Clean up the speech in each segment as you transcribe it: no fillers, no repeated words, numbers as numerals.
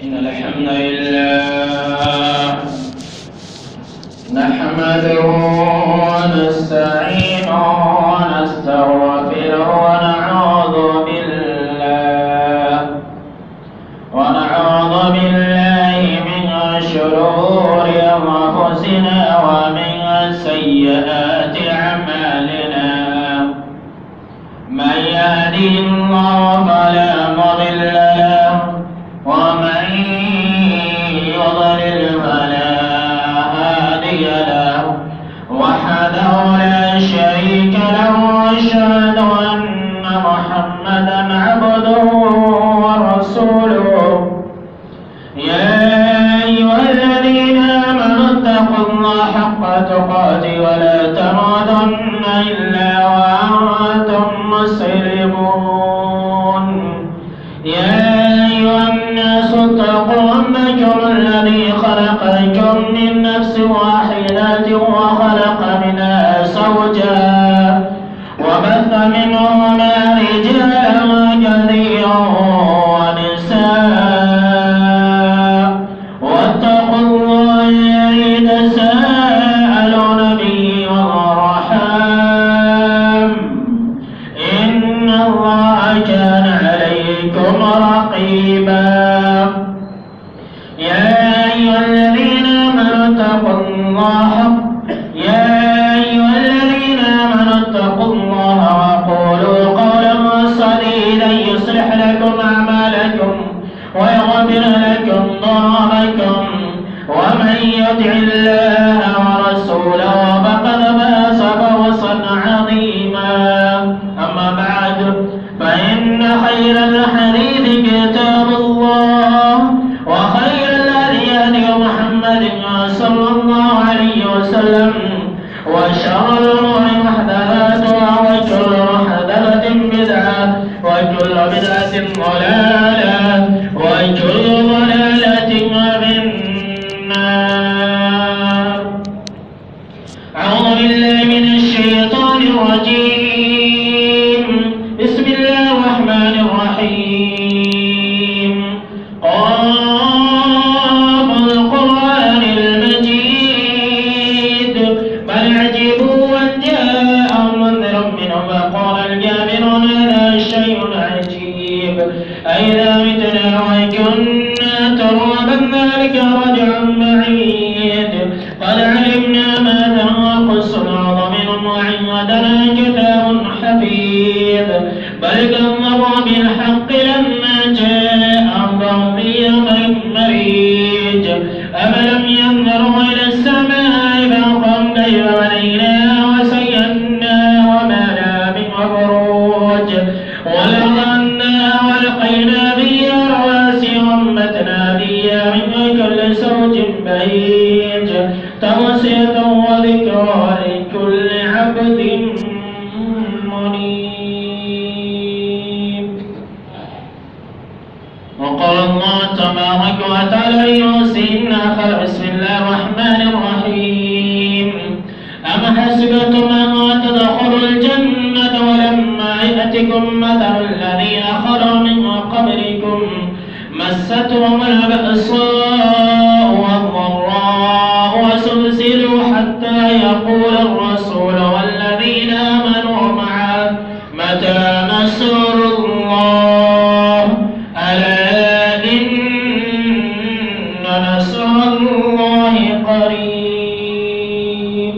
إن الحمد لله نحمده ونستعينه ونستغفره ونعوذ بالله من شرور أنفسنا ومن سيئات أعمالنا. من يهده الله فلا مضل له ومن يضلل فلا هادي له وحده لا شريك له وأشهد أن محمدا عبده ورسوله. يا أيها الذين آمنوا اتقوا الله حق تقاته ولا تموتن إلا وأنتم مسلمون. يا أيها الناس اتقوا ربكم الذي خلقكم من نفس واحدة وخلق منها زوجها وبث منهما رجالا كثيرا ونساء واتقوا الله الذي تساءلون به والأرحام إن الله كان عليكم رقيبا. يا أيها الذين آمنوا اتقوا الله وقولوا قولا سديدا يصلح لكم أعمالكم ويغفر لكم ذنوبكم ومن يطع الله ورسوله فقد فاز فوزا عظيما. أما بعد فإن خير الحديث كتاب الله وخير الهدي هدي محمد صلى الله عليه وسلم وشر الأمور محدثاتها وكل محدثة بدعة وكل بدعة ضلالة وكل ضلالة في النار. أعوذ بالله من الشيطان الرجيم. بسم الله الرحمن الرحيم. قاف القرآن المجيد بل عجبوا أن جاءهم منذر منهم فقال الكافرون هذا شيء عجيب أئذا متنا وكنا ترابا ذلك رجع بعيد قد علمنا ما تنقص الأرض منهم وعندنا كتاب حفيظ بل كذبوا بالحق لما جاءهم فهم في أمر مريج أفلم ينظروا إلى السماء فوقهم كيف بنيناها وزيناها وما لها من مفروج ولغناها ولقينا فيها رواسي وأنبتنا فيها من كل زوج بهيج توصية وذكرى لكل عبد منيب. وقال الله تبارك وتعالى ليوصينا خلق. بسم الله الرحمن الرحيم. أم حسبتم أن تدخلوا الجنة ولما يأتكم مثل الذين خلوا من قبلكم مستهم البأساء والضراء وزلزلوا حتى يقول الرسول والذين آمنوا معه متى نصر الله ألا إن نصر الله قريب.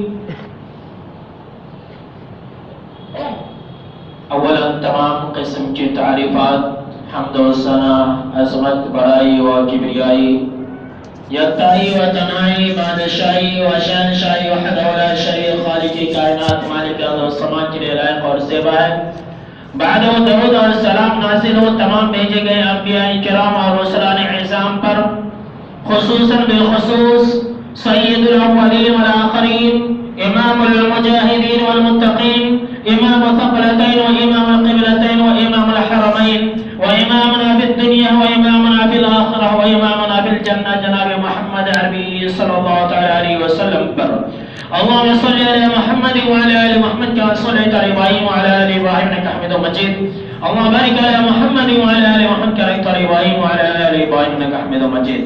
اولا تمام قسم کی تعریفات حمد و ثنا عظمت بڑائی و کبریائی یکتائی و تنائی بادشاہی و شہنشاہی وحدہ لا شریک خالق کائنات مالک ارض و سما کے لیے لائق اور زیبا ہے. بعد و درود اور سلام نازل ہو تمام بھیجے گئے انبیاء کرام اور رسولان اعظام پر خصوصاً بالخصوص سید الاولین والآخرین امام المجاہدین والمتقین امام الثقلتين وامام القبلتين وامام الحرمين وامامنا في الدنيا وامامنا في الاخره وامامنا في الجنه جناب محمد عربي صلى الله عليه وسلم پر اللهم صل على محمد وعلى ال محمد كما صليت على ابراهيم وعلى ال ابراهيم انك حميد مجيد اللهم بارك على محمد وعلى آل محمد كما باركت على إبراهيم وعلى آل إبراهيم إنك حميد مجيد.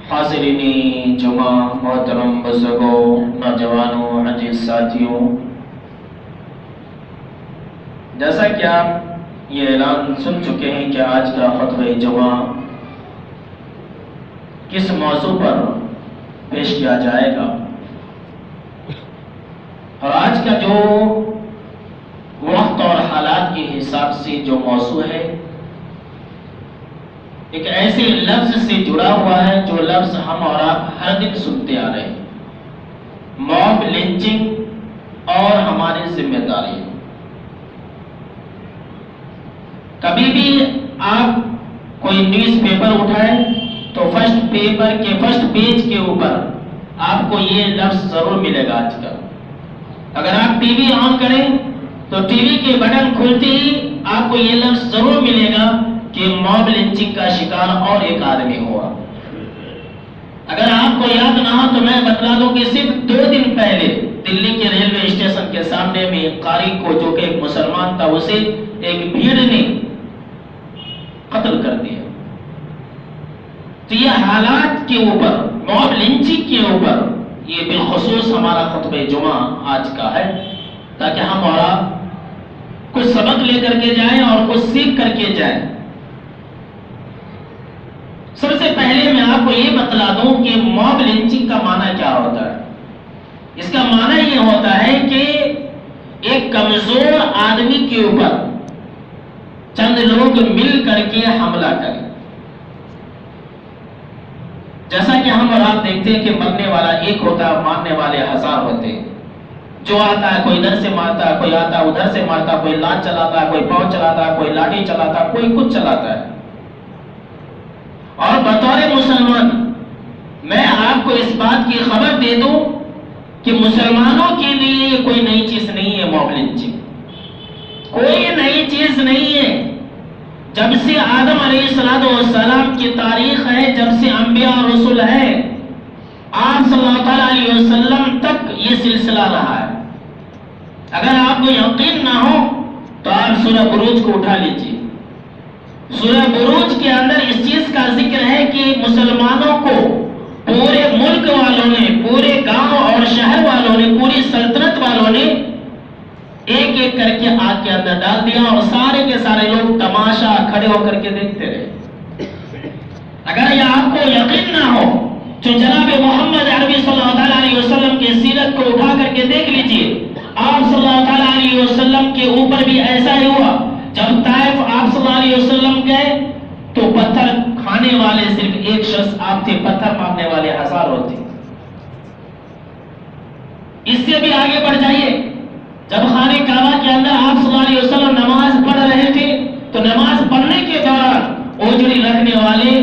حاضرین جمعہ، محترم بزرگوں، نوجوانوں، عزیز ساتھیوں، جیسا کہ آپ یہ اعلان سن چکے ہیں کہ آج کا خطبہ جمعہ کس موضوع پر پیش کیا جائے گا، اور آج کا جو وقت اور حالات کے حساب سے جو موضوع ہے ایک ایسے لفظ سے جڑا ہوا ہے جو لفظ ہم اور آپ ہر دن سنتے آ رہے ہیں، موب لنچنگ اور ہماری ذمہ داری. کبھی بھی آپ کوئی نیوز پیپر اٹھائیں تو فرسٹ پیج کے اوپر آپ کو یہ لفظ ضرور ملے گا. آج کل اگر آپ ٹی وی آن کریں تو ٹی وی کے بٹن کھلتے ہی آپ کو یہ لفظ ضرور ملے گا کہ موب لنچنگ کا شکار اور ایک آدمی ہوا. اگر آپ کو یاد نہ ہو تو میں بتلا دوں کہ صرف 2 دن پہلے دلی کے ریلوے اسٹیشن کے سامنے میں ایک قاری کو، جو کہ ایک مسلمان تھا، اسے ایک بھیڑ نے قتل کر دیا. تو یہ حالات کے اوپر، موب لنچنگ کے اوپر یہ بالخصوص ہمارا خطبہ جمعہ آج کا ہے، تاکہ ہم اور آپ کچھ سبق لے کر کے جائیں اور کچھ سیکھ کر کے جائیں. سب سے پہلے میں آپ کو یہ بتلا دوں کہ موب لنچنگ کا معنی کیا ہوتا ہے. اس کا معنی یہ ہوتا ہے کہ ایک کمزور آدمی کے اوپر چند لوگ مل کر کے حملہ کریں. جیسا کہ ہم اور آپ دیکھتے ہیں کہ مرنے والا ایک ہوتا ہے، مارنے والے 1000 ہوتے ہیں. جو آتا ہے کوئی ادھر سے مارتا ہے، کوئی آتا ہے ادھر سے مارتا ہے، کوئی لات چلاتا ہے، کوئی پاؤں چلاتا ہے، کوئی لاٹھی چلاتا ہے، کوئی کچھ چلاتا ہے. اور بطور مسلمان میں آپ کو اس بات کی خبر دے دوں کہ مسلمانوں کے لیے یہ کوئی نئی چیز نہیں ہے. موب لنچنگ کوئی نئی چیز نہیں ہے. جب سے آدم علیہ السلام کی تاریخ ہے، جب سے انبیاء اور رسول ہے، آپ صلی اللہ علیہ وسلم تک یہ سلسلہ رہا ہے. اگر آپ کو یقین نہ ہو تو آپ سورہ بروج کو اٹھا لیجیے. سورہ بروج کے اندر اس چیز کا ذکر ہے کہ مسلمانوں کو پورے ملک والوں نے، پورے گاؤں اور شہر والوں نے، پوری سلطنت والوں نے ایک ایک کر کے آگ کے اندر ڈال دیا، اور سارے کے سارے لوگ تماشا کھڑے ہو کر کے دیکھتے رہے. اگر یہ آپ کو یقین نہ ہو تو جناب محمد عربی صلی اللہ علیہ وسلم کی سیرت کو اٹھا کر کے دیکھ لیجئے. آپ صلی اللہ علیہ وسلم کے اوپر بھی ایسا ہی ہوا. جب طائف آپ صلی اللہ علیہ وسلم گئے تو پتھر کھانے والے صرف ایک شخص آپ تھے، پتھر مارنے والے 1000 ہوتے. اس سے بھی آگے بڑھ جائیے. جب خانہ کعبہ کے اندر آپ صلی اللہ علیہ وسلم نماز پڑھ رہے تھے تو نماز پڑھنے کے دوران اوجڑی رکھنے والے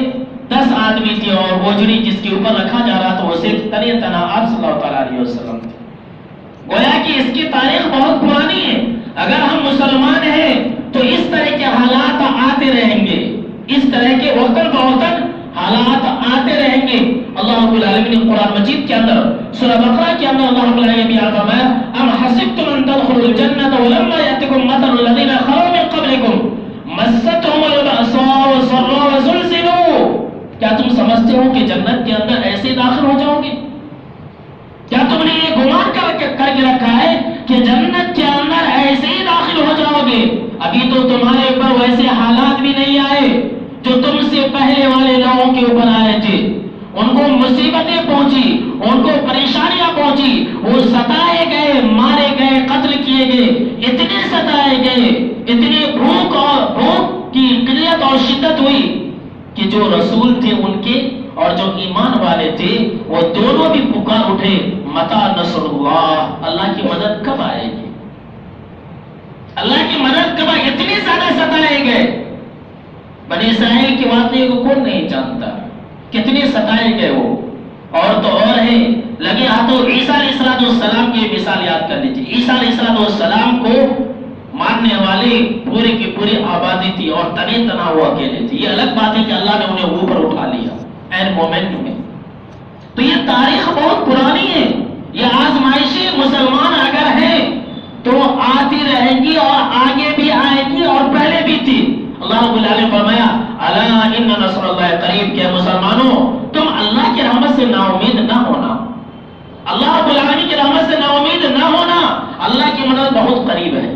10 آدمی تھے، اور اوجڑی جس کے اوپر رکھا جا رہا تھا وہ صرف تنہا آپ صلی اللہ علیہ وسلم تھے. گویا کہ اس کی تاریخ بہت پرانی ہے. اگر ہم مسلمان ہیں تو اس طرح کے حالات آتے رہیں گے، اس طرح کے وقتاً فوقتاً حالات آتے رہیں گے. اللہ رب العالمین قرآن مجید کے اندر سورہ بقرہ کے اندر اللہ رب العالمین فرمایا: ام حسبتم ان تدخلوا الجنة ولما يأتكم مثل الذين خلوا من قبلكم مستهم البأساء والضراء وزلزلوا. کیا تم سمجھتے ہو کہ جنت کے اندر ایسے داخل ہو جاؤ گے؟ کیا تم نے یہ گمان کر کے رکھا ہے کہ جنت کے اندر ایسے ہی داخل ہو جاؤ گے؟ ابھی تو تمہارے اوپر ویسے حالات بھی نہیں آئے جو تم سے پہلے والے لوگوں کے اوپر آئے تھے. ان کو مصیبتیں پہنچی، ان کو پریشانیاں پہنچی، وہ ستائے گئے، مارے گئے، قتل کیے گئے، اتنے ستائے گئے، اتنی بھوک کی قلت اور شدت ہوئی کہ جو رسول تھے ان کے اور جو ایمان والے تھے وہ دونوں بھی پکار اٹھے: متی نصر اللہ، اللہ کی مدد کب آئے گی؟ اللہ کی مدد کب آئے؟ اتنے زیادہ ستائے گئے. بنی اسرائیل کے واقعے کو کون نہیں جانتا؟ کتنے ستائے گئے وہ. اور تو اور ہے، لگے ہاتھوں عیسیٰ علیہ السلام کی مثال یاد کر لیجیے. عیسیٰ علیہ السلام کو ماننے والے پورے کی پوری آبادی تھی اور تنہا وہ اکیلے تھے. یہ الگ بات ہے کہ اللہ نے انہیں اوپر اٹھا لیا این مومنٹ میں. تو یہ تاریخ بہت پرانی ہے. یہ آزمائشیں مسلمان اگر ہیں تو آتی رہیں گی اور آگے بھی آئے گی اور پہلے بھی تھی. اللہ رب العالمین فرمایا الا ان نصر اللہ قریب، کہ مسلمانوں تم اللہ کی رحمت سے نا امید نہ ہونا، اللہ رب العالمین کی رحمت سے نا امید نہ ہونا. اللہ کی مدد بہت قریب ہے،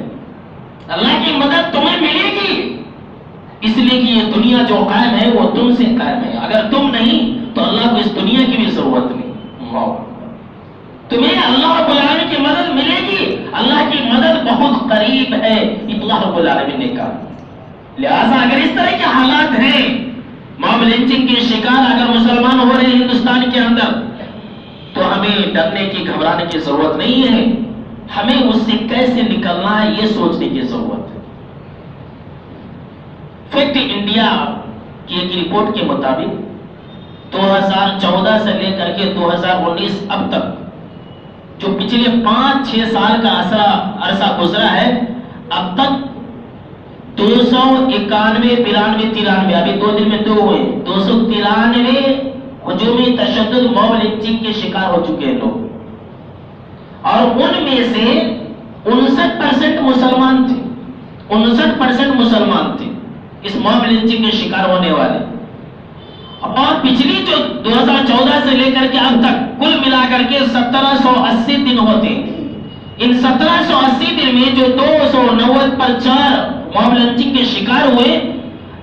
اللہ کی مدد تمہیں ملے گی، اس لیے کہ یہ دنیا جو قائم ہے وہ تم سے قائم ہے. اگر تم نہیں تو اللہ کو اس دنیا کی بھی ضرورت نہیں. تمہیں اللہ رب العالمین کی مدد ملے گی، اللہ کی مدد بہت قریب ہے، اللہ رب العالمین نے کہا. لہذا اگر اس طرح کے حالات ہیں، موب لنچنگ کے شکار اگر مسلمان ہو رہے ہیں ہندوستان کے اندر، تو ہمیں ڈرنے کی گھبرانے کی ضرورت نہیں ہے. ہمیں اس سے کیسے نکلنا ہے یہ سوچنے کی ضرورت ہے. فیکٹ انڈیا کی ایک رپورٹ کے مطابق 2014 سے لے کر کے 2019 اب تک جو پچھلے 5-6 سال کا عرصہ گزرا ہے، اب تک 291 ابھی 2 دن میں 2 ہوئے، 293 ہجومی تشدد موب لنچنگ کے شکار ہو چکے ہیں لوگ، اور ان میں سے 59% مسلمان تھے. 59% مسلمان تھے اس موب لنچنگ کے شکار ہونے والے. اور پچھلی جو 2014 سے لے کر کے اب تک کل ملا کر کے 1780 دن ہوتے ہیں. ان 1780 دن میں جو 290 پر 4 موب لنچنگ کے شکار ہوئے،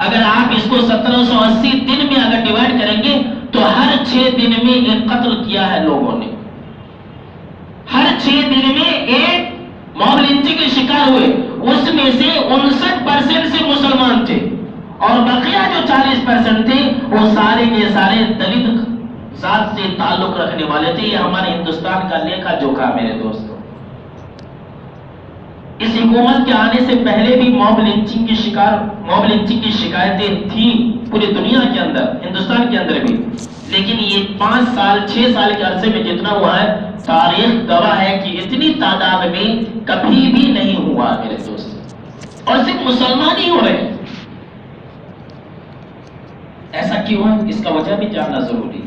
اگر آپ اس کو 1780 دن میں اگر ڈیوائڈ کریں گے تو ہر 6 دن میں ایک قتل کیا ہے لوگوں نے. ہر 6 دن میں ایک موب لنچنگ کے شکار ہوئے. اس میں سے 59% سے مسلمان تھے، اور بقیہ جو 40% تھے وہ سارے کے سارے دلت ذات سے تعلق رکھنے والے تھے. یہ ہمارے ہندوستان کا لیکھا جوکھا میرے دوستوں. اس حکومت کے آنے سے پہلے بھی موب لنچنگ کی شکایتیں تھیں پوری دنیا کے اندر، ہندوستان کے اندر بھی، لیکن یہ 5-6 سال کے عرصے میں جتنا ہوا ہے، تاریخ گواہ ہے کہ اتنی تعداد میں کبھی بھی نہیں ہوا میرے دوست. اور صرف مسلمان ہی ہو رہے ہیں. ایسا کیوں ہے؟ اس کا وجہ بھی جاننا ضروری ہے.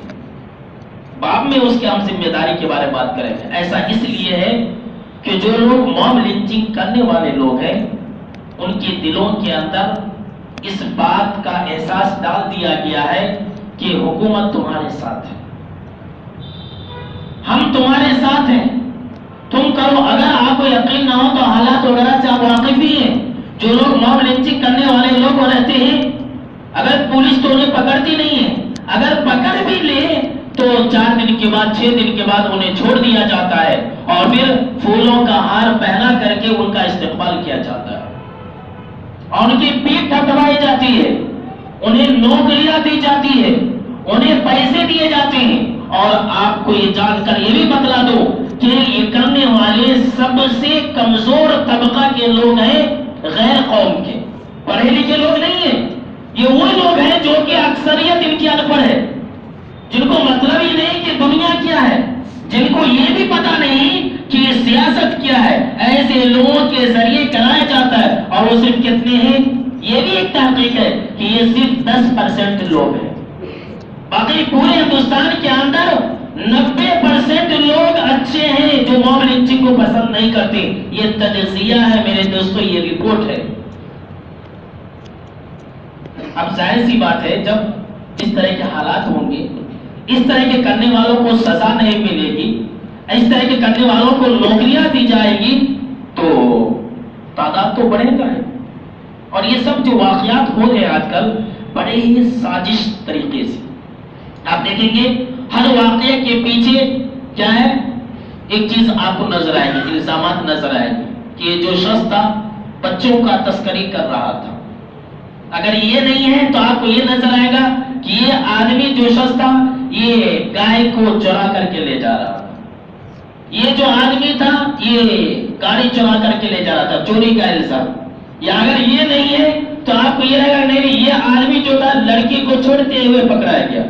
بعد میں اس کے ہم ذمہ داری کے بارے میں بات کریں گے. ایسا اس لیے ہے کہ جو لوگ موب لنچنگ کرنے والے لوگ ہیں، ان کے دلوں کے اندر اس بات کا احساس ڈال دیا گیا ہے کہ حکومت تمہارے ساتھ ہے، ہم تمہارے ساتھ ہیں، تم کرو. اگر آپ کو یقین نہ ہو تو حالات وغیرہ سے آپ واقف بھی ہیں. جو لوگ موب لنچنگ کرنے والے لوگ رہتے ہیں، اگر پولیس تو انہیں پکڑتی نہیں ہے، اگر پکڑ بھی لے تو 4 دن کے بعد 6 دن کے بعد انہیں چھوڑ دیا جاتا ہے، اور پھر پھولوں کا ہار پہنا کر کے ان کا استقبال کیا جاتا ہے، اور ان کی پیٹھ تھپڑائی جاتی ہے، انہیں نوکریاں دی جاتی ہے، انہیں پیسے دیے جاتے ہیں. اور آپ کو یہ جان کر یہ بھی بتلا دو کہ یہ کرنے والے سب سے کمزور طبقہ کے لوگ ہیں، غیر قوم کے، پڑھے لکھے لوگ نہیں ہیں. یہ وہ لوگ ہیں جو کہ اکثریت ان کی ان پڑھ ہے، جن کو مطلب ہی نہیں کہ دنیا کیا ہے، جن کو یہ بھی پتا نہیں کہ سیاست کیا ہے. ایسے لوگوں کے ذریعے کرایا جاتا ہے. اور وہ صرف کتنے ہیں؟ یہ بھی ایک تحقیق ہے کہ یہ صرف 10% لوگ ہیں. باقی پورے ہندوستان کے اندر 90% لوگ اچھے ہیں جو موب لنچنگ کو پسند نہیں کرتے. یہ تجزیہ ہے میرے دوستو، یہ رپورٹ ہے. اب ظاہر سی بات ہے، جب اس طرح کے حالات ہوں گے، اس طرح کے کرنے والوں کو سزا نہیں ملے گی، اس طرح کے کرنے والوں کو نوکریاں دی جائے گی، تو تعداد تو بڑھے گا. اور یہ سب جو واقعات ہو رہے ہیں آج کل بڑے ہی سازش طریقے سے، آپ دیکھیں گے ہر واقعے کے پیچھے کیا ہے، ایک چیز آپ کو نظر آئے گی، الزامات نظر آئے گی کہ جو شخص تھا بچوں کا تسکری کر رہا تھا. اگر یہ نہیں ہے تو آپ کو یہ نظر آئے گا کہ یہ آدمی جو شخص تھا یہ گائے کو چرا کر کے لے جا رہا تھا. یہ جو آدمی تھا یہ گاڑی چرا کر کے لے جا رہا تھا، چوری کا الزام. یا اگر یہ نہیں ہے تو آپ کو یہ لگا نہیں، یہ آدمی جو تھا لڑکی کو چھوڑتے ہوئے پکڑایا گیا.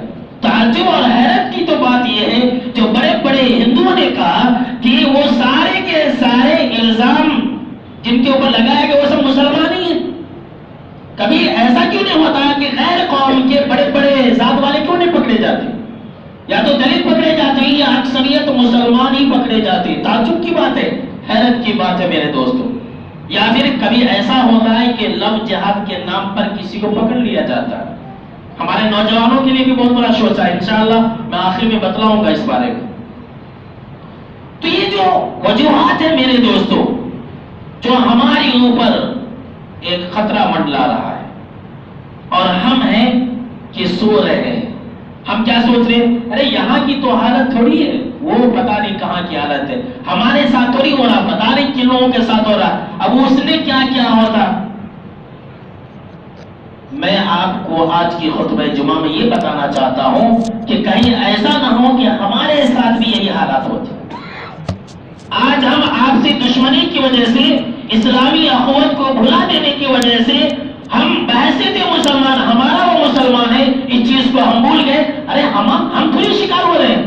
تعجب اور حیرت کی تو بات یہ ہے جو بڑے بڑے ہندوؤں نے کہا کہ وہ سارے کے سارے الزام جن کے اوپر لگایا گیا وہ سب مسلمان ہی ہیں. کبھی ایسا کیوں نہیں ہوتا کہ غیر قوم کے بڑے بڑے ذات والے کیوں نہیں پکڑے جاتے؟ یا تو دلت پکڑے جاتے ہیں یا اکثریت مسلمان ہی پکڑے جاتے ہیں. تعجب کی بات ہے، حیرت کی بات ہے میرے دوستوں. یا پھر کبھی ایسا ہوتا ہے کہ لفظ جہاد کے نام پر کسی کو پکڑ لیا جاتا ہے. ہمارے نوجوانوں کے لیے بھی بہت بڑا شوچا ہے. انشاءاللہ میں آخر میں بتلاؤں گا اس بارے میں. تو یہ جو وجوہات ہیں میرے دوستوں جو ہمارے اوپر ایک خطرہ منڈلا رہا ہے اور ہم ہیں کہ سو رہے ہیں. ہم کیا سوچ رہے ہیں؟ ارے یہاں کی تو حالت تھوڑی ہے, وہ پتا نہیں کہاں کی حالت ہے, ہمارے ساتھ تھوڑی ہو رہا, پتا نہیں کن لوگوں کے ساتھ ہو رہا, اب اس نے کیا کیا ہوتا. میں آپ کو آج کی خطبہ جمعہ میں یہ بتانا چاہتا ہوں کہ کہیں ایسا نہ ہو کہ ہمارے ساتھ بھی یہی حالات ہوتے. آج ہم آپ سے دشمنی کی وجہ سے, اسلامی اخوت کو بھلا دینے کی وجہ سے ہم بحثیت مسلمان, ہمارا وہ مسلمان ہے, اس چیز کو ہم بھول گئے. ارے ہم تھوڑی شکار ہو رہے ہیں.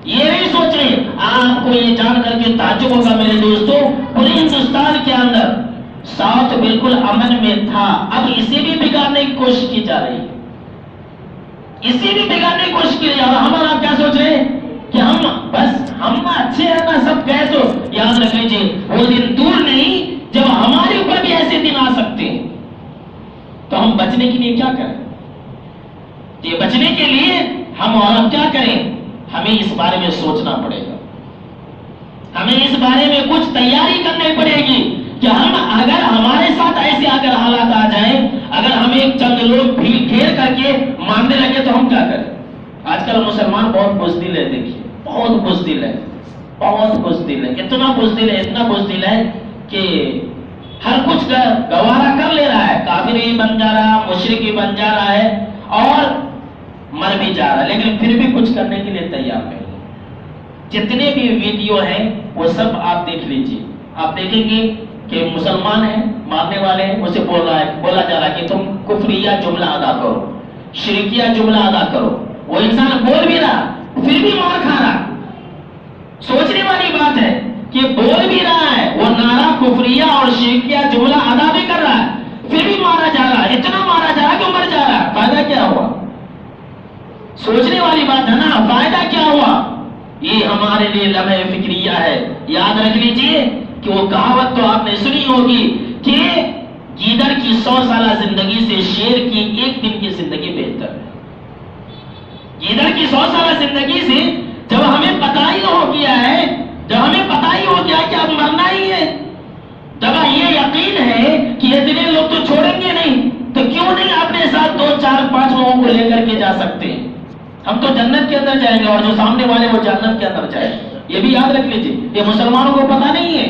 یہ نہیں سوچیں. آپ کو یہ جان کر کے تعجب ہوگا میرے دوستوں, پورے ہندوستان کے اندر ساؤتھ بالکل امن میں تھا, اب اسے بھی بگاڑنے کی کوشش کی جا رہی ہے. اسے بھی بگاڑنے کی کوشش کی جا رہی ہے. ہم آپ کیا سوچ رہے ہیں کہ ہم اچھے ہیں نا, سب گئے. تو یاد رکھ لیجیے وہ دن دور نہیں جب ہمارے اوپر بھی ایسے دن آ سکتے ہیں. تو ہم بچنے کے لیے کیا کریں؟ یہ بچنے کے لیے ہم اور ہم کیا کریں؟ ہمیں اس بارے میں سوچنا پڑے گا. ہمیں اس بارے میں کچھ تیاری کرنی پڑے گی کہ ہم اگر ہمارے ساتھ ایسے اگر حالات آ جائیں, اگر ہمیں چند لوگ بھی گھیر کر کے ماننے لگے تو ہم کیا کریں؟ آج کل مسلمان بہت بزدل ہے. دیکھیے بہت بزدل ہے, بہت بزدل ہے, اتنا بزدل ہے, اتنا بزدل ہے کہ ہر کچھ گوارا کر لے رہا ہے. کافر ہی بن جا رہا, مشرک ہی بن جا رہا ہے اور مر بھی جا رہا ہے, لیکن پھر بھی کچھ کرنے کے لیے تیار نہیں. جتنے بھی ویڈیو ہیں وہ سب آپ دیکھ لیجیے. آپ دیکھیں گے کہ مسلمان ہیں, مارنے والے ہیں, اسے بولا جا رہا ہے کہ تم کفریہ جملہ ادا کرو, شرکیہ جملہ ادا کرو. وہ انسان بول بھی رہا پھر بھی مار کھا رہا. سوچنے والی بات ہے کہ بول بھی رہا ہے, وہ نعرہ کفریہ اور شرکیہ جملہ ادا بھی کر رہا ہے, پھر بھی مارا جا رہا ہے. اتنا مارا جا رہا ہے کہ مر جا رہا ہے. فائدہ کیا ہوا؟ سوچنے والی بات ہے نا, فائدہ کیا ہوا؟ یہ ہمارے لیے لمحہ فکریہ ہے. یاد رکھ لیجئے کہ وہ کہاوت تو آپ نے سنی ہوگی کہ گیدڑ کی 100 سالہ زندگی سے شیر کی ایک دن کی زندگی بہتر ہے. گیدڑ کی 100 سالہ زندگی سے جب ہمیں پتہ ہی ہو گیا ہے, جب ہمیں پتہ ہی ہو گیا کہ اب مرنا ہی ہے, جب یہ یقین ہے کہ اتنے لوگ تو چھوڑیں گے نہیں, تو کیوں نہیں اپنے ساتھ 2 4 5 لوگوں کو لے کر کے جا سکتے ہیں؟ ہم تو جنت کے اندر جائیں گے اور جو سامنے والے وہ جنت کے اندر جائیں گے. یہ بھی یاد رکھ لیجیے, یہ مسلمانوں کو پتہ نہیں ہے.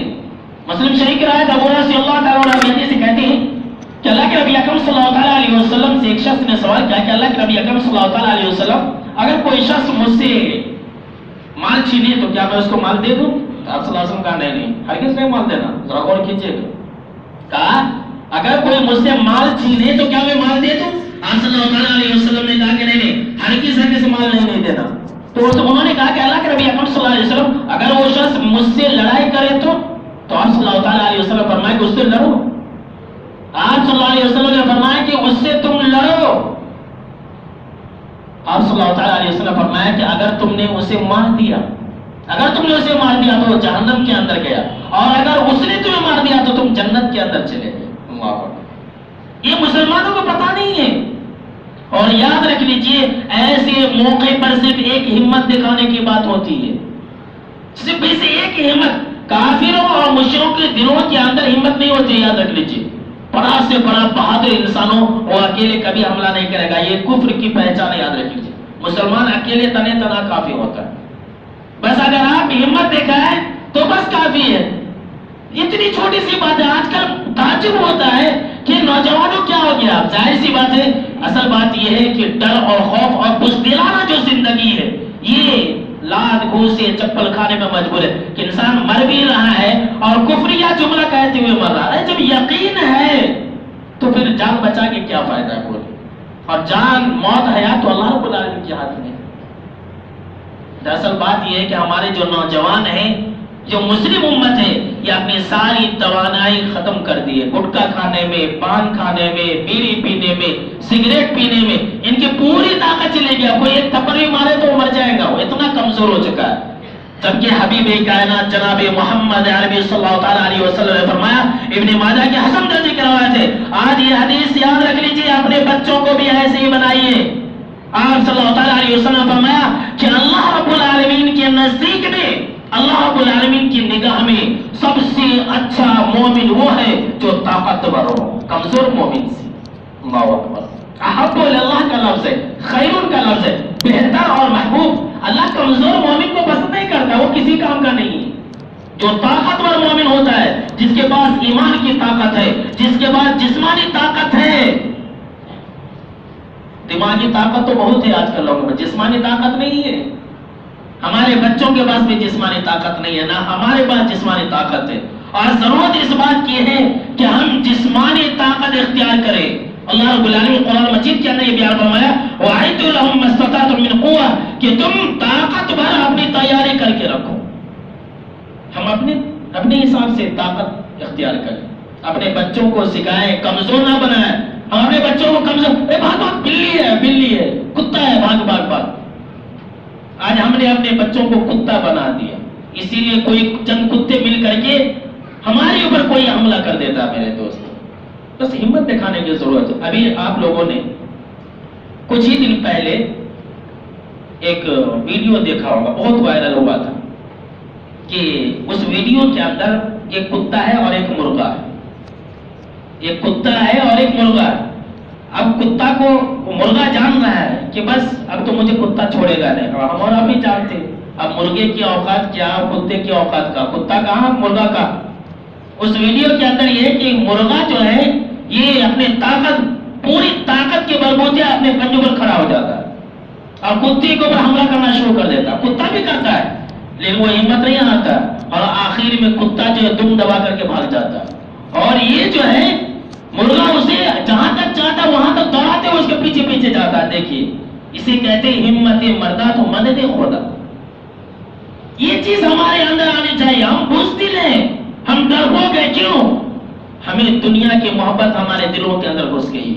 مسلم شریف کی روایت ابو ہریرہ رضی اللہ تعالیٰ عنہ سے کہتے ہیں کہ اللہ کے نبی اکرم صلی اللہ تعالیٰ علیہ وسلم سے ایک شخص نے سوال کیا کہ اللہ کے نبی اکرم صلی اللہ تعالیٰ علیہ وسلم, اگر کوئی شخص مجھ سے مال چھینے تو کیا میں اس کو مال دے دوں؟ تو آپ صلی اللہ علیہ وسلم کہا نہیں ہرگز نہیں مال دینا. ذرا غور کیجیے گا. کہا اگر کوئی مجھ سے مال چھینے تو کیا میں مال دے دوں؟ آپ صلی اللہ تعالیٰ علیہ وسلم نے کہا کہ نہیں ہرگز مال نہیں دینا. تو انہوں نے کہا کہ اللہ کے نبی اکرم صلی اللہ علیہ وسلم اگر وہ شخص مجھ سے لڑائی کرے تو آپ صلی اللہ تعالیٰ علیہ وسلم فرمائے کہ اس سے لڑو. آپ صلی اللہ علیہ وسلم نے فرمایا کہ اس سے تم لڑو. آپ صلی اللہ تعالیٰ علیہ وسلم فرمایا کہ اگر تم نے اسے مار دیا, اگر تم نے اسے مار دیا تو وہ جہنم کے اندر گیا, اور اگر اس نے تمہیں مار دیا تو تم جنت کے اندر چلے گئے. یہ مسلمانوں کو پتہ نہیں ہے. اور یاد رکھ لیجئے ایسے موقع پر صرف ایک ہمت دکھانے کی بات ہوتی ہے, صرف اسے ایک ہمت. کافروں اور مشرکوں کے دلوں کے اندر ہمت نہیں ہوتی. یاد رکھ لیجئے بڑا سے بڑا بہادر انسانوں وہ اکیلے کبھی حملہ نہیں کرے گا. یہ کفر کی پہچان ہے. یاد رکھ لیجئے مسلمان اکیلے تنے تنا کافی ہوتا ہے. بس اگر آپ ہمت دکھائیں تو بس کافی ہے. اتنی چھوٹی سی بات ہے. آج کل تعجب ہوتا ہے کہ نوجوانوں کیا ہو گیا. ظاہر سی بات ہے, اصل بات یہ ہے کہ ڈر اور خوف اور بزدلانہ جو زندگی ہے یہ لاد گھوسے چپل کھانے میں مجبور ہے کہ انسان مر بھی رہا ہے اور کفریہ جملہ کہتے ہوئے مر رہا ہے. جب یقین ہے تو پھر جان بچا کے کیا فائدہ ہے بولے. اور جان موت حیات تو اللہ رب العالمین کے ہاتھ میں. دراصل بات یہ ہے کہ ہمارے جو نوجوان ہیں, جو مسلم امت ہے, یہ اپنی ساری توانائی ختم کر دی ہے. گٹکا کھانے میں, پان کھانے میں, بیڑی پینے میں, سگریٹ پینے میں ان کی پوری طاقت چلے گیا. کوئی ایک تھپڑ بھی مارے تو وہ مر جائے گا, وہ اتنا کمزور ہو چکا ہے. جبکہ حبیب کائنات جناب محمد عربی صلی اللہ تعالیٰ علیہ وسلم نے فرمایا، ابن ماجہ کی حسن درجے کی روایت ہے، آج یہ حدیث یاد رکھ لیجیے، اپنے بچوں کو بھی ایسے ہی بنائیے۔ آپ صلی اللہ تعالیٰ علیہ وسلم نے فرمایا کہ اللہ رب العالمین کے نزدیک میں، اللہ رب العالمین کی نگاہ میں سب سے اچھا مومن وہ ہے جو طاقتور ہو، کمزور مومن سے۔ اللہ اکبر۔ احب اللہ کا لفظ ہے، خیر کا لفظ ہے، بہتر اور محبوب۔ اللہ کمزور مومن کو پسند نہیں کرتا، وہ کسی کام کا نہیں ہے۔ جو طاقتور مومن ہوتا ہے، جس کے پاس ایمان کی طاقت ہے، جس کے پاس جسمانی طاقت ہے، دماغی طاقت تو بہت ہے آج کل لوگوں میں، جسمانی طاقت نہیں ہے۔ ہمارے بچوں کے پاس بھی جسمانی طاقت نہیں ہے، نہ ہمارے پاس جسمانی طاقت ہے، اور ضرورت اس بات کی ہے کہ ہم جسمانی طاقت اختیار کریں۔ اللہ رب العالمین قرآن مجید کے اندر یہ بیان فرمایا، وَأَعِدُّوا لَهُم مَّا اسْتَطَعْتُم مِّن قُوَّةٍ، کہ تم طاقت بھر اپنی تیاری کر کے رکھو۔ ہم اپنے حساب سے طاقت اختیار کریں، اپنے بچوں کو سکھائیں، کمزور نہ بنائیں۔ ہم اپنے بچوں کو کمزور، اے بھاگ بھاگ، بلی ہے، کتا ہے، بھاگ بھاگ بھاگ۔ آج ہم نے اپنے بچوں کو کتا بنا دیا، اسی لیے کوئی چند کتے مل کر کے ہمارے اوپر کوئی حملہ کر دیتا ہے۔ میرے دوست، بس ہمت دکھانے کی ضرورت ہے۔ ابھی آپ لوگوں نے کچھ ہی دن پہلے ایک ویڈیو دیکھا ہوگا، بہت وائرل ہوا تھا، کہ اس ویڈیو کے اندر ایک کتا ہے اور ایک مرغا ہے، ایک کتا ہے اور ایک مرغا ہے۔ اب کتا کو مرغا جان رہا ہے کہ بس اب تو مجھے کتا چھوڑے گا نہیں، اور ہمارا بھی جانتے اب مرغے کی اوقات کیا، کتے کی اوقات کا، کتا کہاں مرغا کا۔ اس ویڈیو کے اندر یہ کہ مرغا جو ہے یہ اپنے طاقت، پوری طاقت کے بلبوتے اپنے پنجوں پر کھڑا ہو جاتا ہے اور کتے کے اوپر حملہ کرنا شروع کر دیتا ہے۔ کتا بھی کرتا ہے لیکن وہ ہمت نہیں آتا، اور آخر میں کتا جو ہے دم دبا کر کے بھاگ جاتا ہے، اور یہ جو ہے مرغا اسے جہاں تک چاہتا ہے وہاں تک دوڑاتے ہوئے اس کے پیچھے پیچھے جاتا ہے۔ دیکھیے اسے کہتے ہیں ہمت مردہ تو مدد خدا۔ یہ چیز ہمارے اندر آنی چاہیے۔ ہم بزدل ہیں، ہم ڈرپوک ہیں، کیوں؟ ہمیں دنیا کی محبت ہمارے دلوں کے اندر گھس گئی۔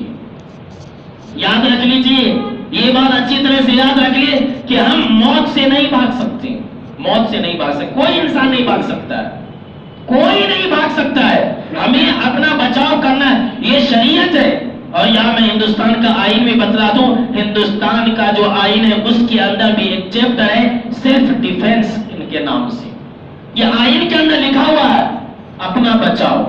یاد رکھ لیجیے، یہ بات اچھی طرح سے یاد رکھ لیے کہ ہم موت سے نہیں بھاگ سکتے، موت سے نہیں بھاگ سکتے، کوئی انسان نہیں بھاگ سکتا ہے، کوئی نہیں بھاگ سکتا ہے۔ ہمیں اپنا بچاؤ کرنا ہے، یہ شریعت ہے۔ اور یہاں میں ہندوستان کا آئین بھی بتلا دوں، ہندوستان کا جو آئین ہے اس کے اندر بھی ایک چیپٹر ہے سیلف ڈیفense ان کے نام سے۔ یہ آئین کے اندر لکھا ہوا ہے اپنا بچاؤ،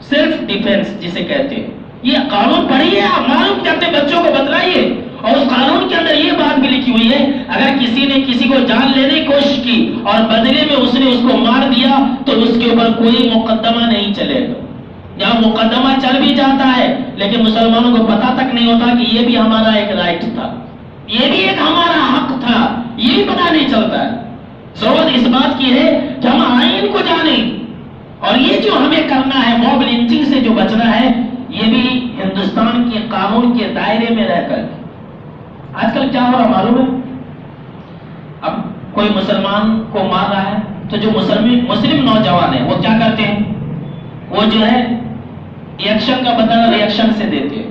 سیلف ڈیفenس جسے کہتے ہیں۔ یہ قانون پڑھیے، آپ معلوم کرتے بچوں کو بتلائیے، اور اس قانون کے اندر یہ بات بھی لکھی ہوئی ہے اگر کسی نے کسی کو جان لینے کی کوشش کی اور بدلے میں اس نے اس کو مار دیا تو اس کے اوپر کوئی مقدمہ نہیں چلے گا۔ یہاں مقدمہ چل بھی جاتا ہے لیکن مسلمانوں کو پتہ تک نہیں ہوتا کہ یہ بھی ہمارا ایک رائٹ تھا، یہ بھی ایک ہمارا حق تھا، یہ بھی پتہ نہیں چلتا ہے۔ ضرورت اس بات کی ہے کہ ہم آئین کو جانیں، اور یہ جو ہمیں کرنا ہے موب لنچنگ سے جو بچنا ہے، یہ بھی ہندوستان کے قانون کے دائرے میں رہ کر۔ آج کل کیا ہو رہا معلوم ہے؟ اب کوئی مسلمان کو مار رہا ہے تو جو مسلم نوجوان ہیں وہ کیا کرتے ہیں؟ وہ جو ہے ریئیکشن کا بدلہ ریئیکشن سے دیتے ہیں،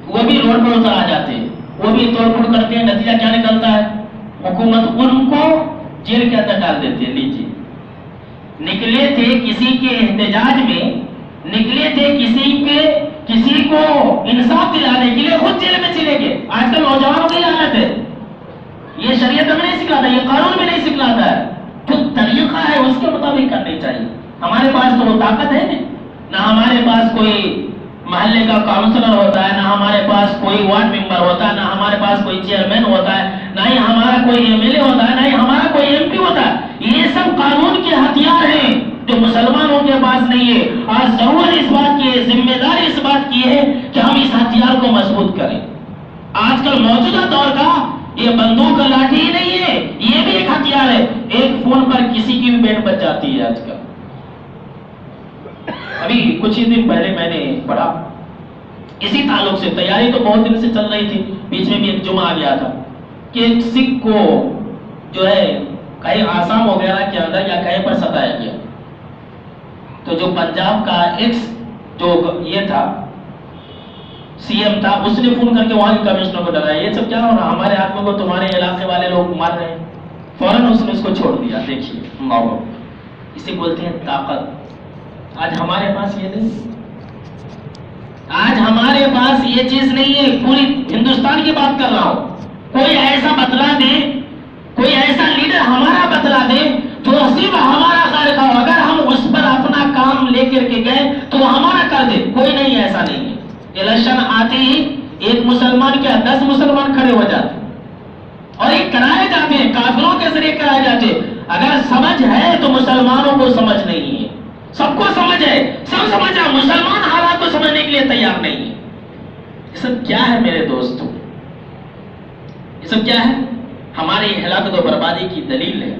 وہ بھی روڈ پر اتر آ جاتے ہیں، وہ بھی توڑ پھوڑ کرتے ہیں۔ نتیجہ کیا نکلتا ہے؟ حکومت ان کو جیل کے اندر ڈال دیتی ہے۔ لیجیے، نکلے تھے کسی کے احتجاج میں، نکلے تھے کسی کو انصاف دلانے کے لیے، خود جیل میں چلے گئے۔ آج کل نوجوانوں کی حالت ہے، یہ شریعت ہمیں نہیں سکھلاتا، یہ قانون بھی نہیں سکھلاتا ہے، جو طریقہ ہے اس کے مطابق کرنی چاہیے۔ ہمارے پاس تو وہ طاقت ہے نہیں، نہ ہمارے پاس کوئی محلے کا کاؤنسلر ہوتا ہے، نہ ہمارے پاس کوئی وارڈ ممبر ہوتا ہے، نہ ہمارے پاس کوئی چیئرمین ہوتا ہے، نہ ہی ہمارا کوئی ایم ایل اے ہوتا ہے، نہ ہی ہمارا کوئی ایم پی ہوتا ہے۔ یہ سب قانون کے ہتھیار ہیں جو مسلمانوں کے پاس نہیں ہے، اور ضرورت اس بات کی ہے، ذمہ داری اس بات کی ہے کہ ہم اس ہتھیار کو مضبوط کریں۔ آج کل موجودہ دور کا یہ بندوق لاٹھی ہی نہیں ہے، یہ بھی ایک ہتھیار ہے۔ ایک فون پر کسی کی بھی بینڈ بج جاتی ہے آج کل۔ ابھی کچھ ہی دن پہلے میں نے پڑھا، اسی تعلق سے تیاری تو بہت دن سے چل رہی تھی، بیچ میں بھی ایک جمعہ آ گیا تھا کہ ایک سکھ کو جو ہے کہیں آسام وغیرہ کے اندر یا کہیں پر ستایا گیا، تو جو پنجاب کا ایکس جو یہ تھا سی ایم تھا، اس نے فون کر کے وہاں کے کمشنر کو ڈرایا، یہ سب کیا ہو رہا، ہمارے آدمیوں کو تمہارے علاقے والے لوگ مار رہے ہیں۔ فوراً اس نے اس کو چھوڑ دیا. دیکھیے اللہ، اسے بولتے ہیں طاقت. آج ہمارے پاس یہ نہیں، آج ہمارے پاس یہ چیز نہیں ہے. پوری ہندوستان کی بات کر رہا ہوں. کوئی ایسا بتلا دے، کوئی ایسا لیڈر ہمارا بتلا دے جو صرف ہمارا خیر خواہ ہو، اگر ہم اس پر اپنا کام لے کر کے گئے تو وہ ہمارا کر دے. کوئی نہیں، ایسا نہیں ہے. الیکشن آتے ہی ایک مسلمان کیا 10 مسلمان کھڑے ہو جاتے اور یہ کرائے جاتے ہیں، کافروں کے ذریعے کرائے جاتے ہیں. اگر سمجھ ہے تو مسلمانوں کو سمجھ نہیں ہے. سب کو سمجھ ہے، سب سمجھا، مسلمان حالات کو سمجھنے کے لیے تیار نہیں ہے. یہ سب کیا ہے میرے دوستوں؟ یہ سب کیا ہے؟ ہماری ہلاکت و بربادی کی دلیل ہے.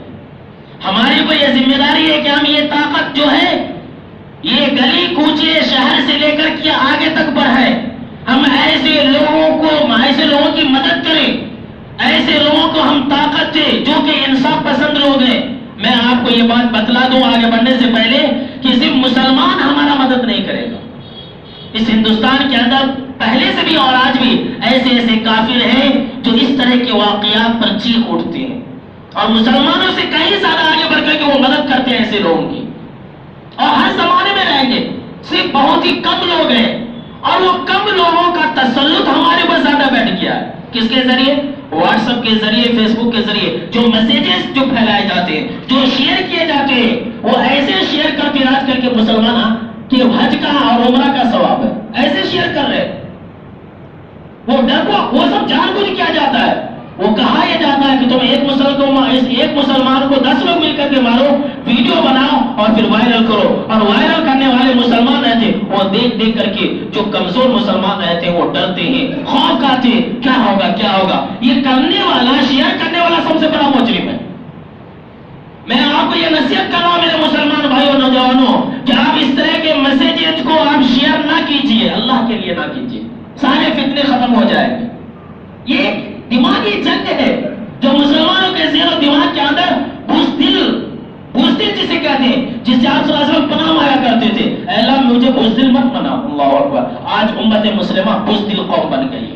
ہماری کو یہ ذمہ داری ہے کہ ہم یہ طاقت جو ہے یہ گلی کوچے شہر سے لے کر کے آگے تک بڑھائے. ہم ایسے لوگوں کی مدد کریں، ایسے لوگوں کو ہم طاقت دیں جو کہ انصاف پسند لوگ ہیں. میں آپ کو یہ بات بتلا دوں آگے بڑھنے سے پہلے کہ صرف مسلمان ہمارا مدد نہیں کرے گا. اس ہندوستان کے اندر پہلے سے بھی اور آج بھی ایسے ایسے کافر ہیں جو اس طرح کے واقعات پر چیخ اٹھتے ہیں اور مسلمانوں سے کہیں زیادہ آگے بڑھ کر کے وہ مدد کرتے ہیں ایسے لوگوں کی. اور ہر زمانے میں رہیں گے. صرف بہت ہی کم لوگ ہیں اور وہ کم لوگوں کا تسلط ہمارے اوپر زیادہ بیٹھ گیا ہے. کس کے ذریعے؟ واٹس ایپ کے ذریعے، فیس بک کے ذریعے. جو میسیجز جو پھیلائے جاتے ہیں، جو شیئر کیے جاتے ہیں، وہ ایسے شیئر کرتے آج کر کے مسلمان کہ حج کا اور عمرہ کا ثواب ہے، ایسے شیئر کر رہے. وہ ڈرپو، وہ سب جان بوجھ کیا جاتا ہے. وہ کہا یہ جاتا ہے کہ تم ایک مسلمان کو 10 لوگ مل کر کے مارو، ویڈیو بناؤ اور پھر وائرل کرو. اور وائرل کرنے والے مسلمان رہتے، وہ دیکھ دیکھ کر کے جو کمزور مسلمان رہتے ہیں وہ ڈرتے ہیں، خوف کھاتے ہیں، کیا ہوگا کیا ہوگا. یہ کرنے والا، شیئر کرنے والا سب سے بڑا مجرم ہے. میں آپ کو یہ نصیحت کر رہا ہوں میرے مسلمان بھائیوں نوجوانوں کہ آپ اس طرح کے میسیجز کو آپ شیئر نہ کیجیے، اللہ کے لیے نہ کیجیے. سارے فتنے ختم ہو جائیں گے. یہ دماغی جنگ ہے جو مسلمانوں کے ذہن و دماغ کے اندر بزدل جسے کہتے ہیں، جس سے آپ صلی اللہ علیہ وسلم پناہ مانگا کرتے تھے، اے اللہ مجھے بزدل مت بنا. اللہ اکبر. آج امت مسلمہ بزدل قوم بن گئی.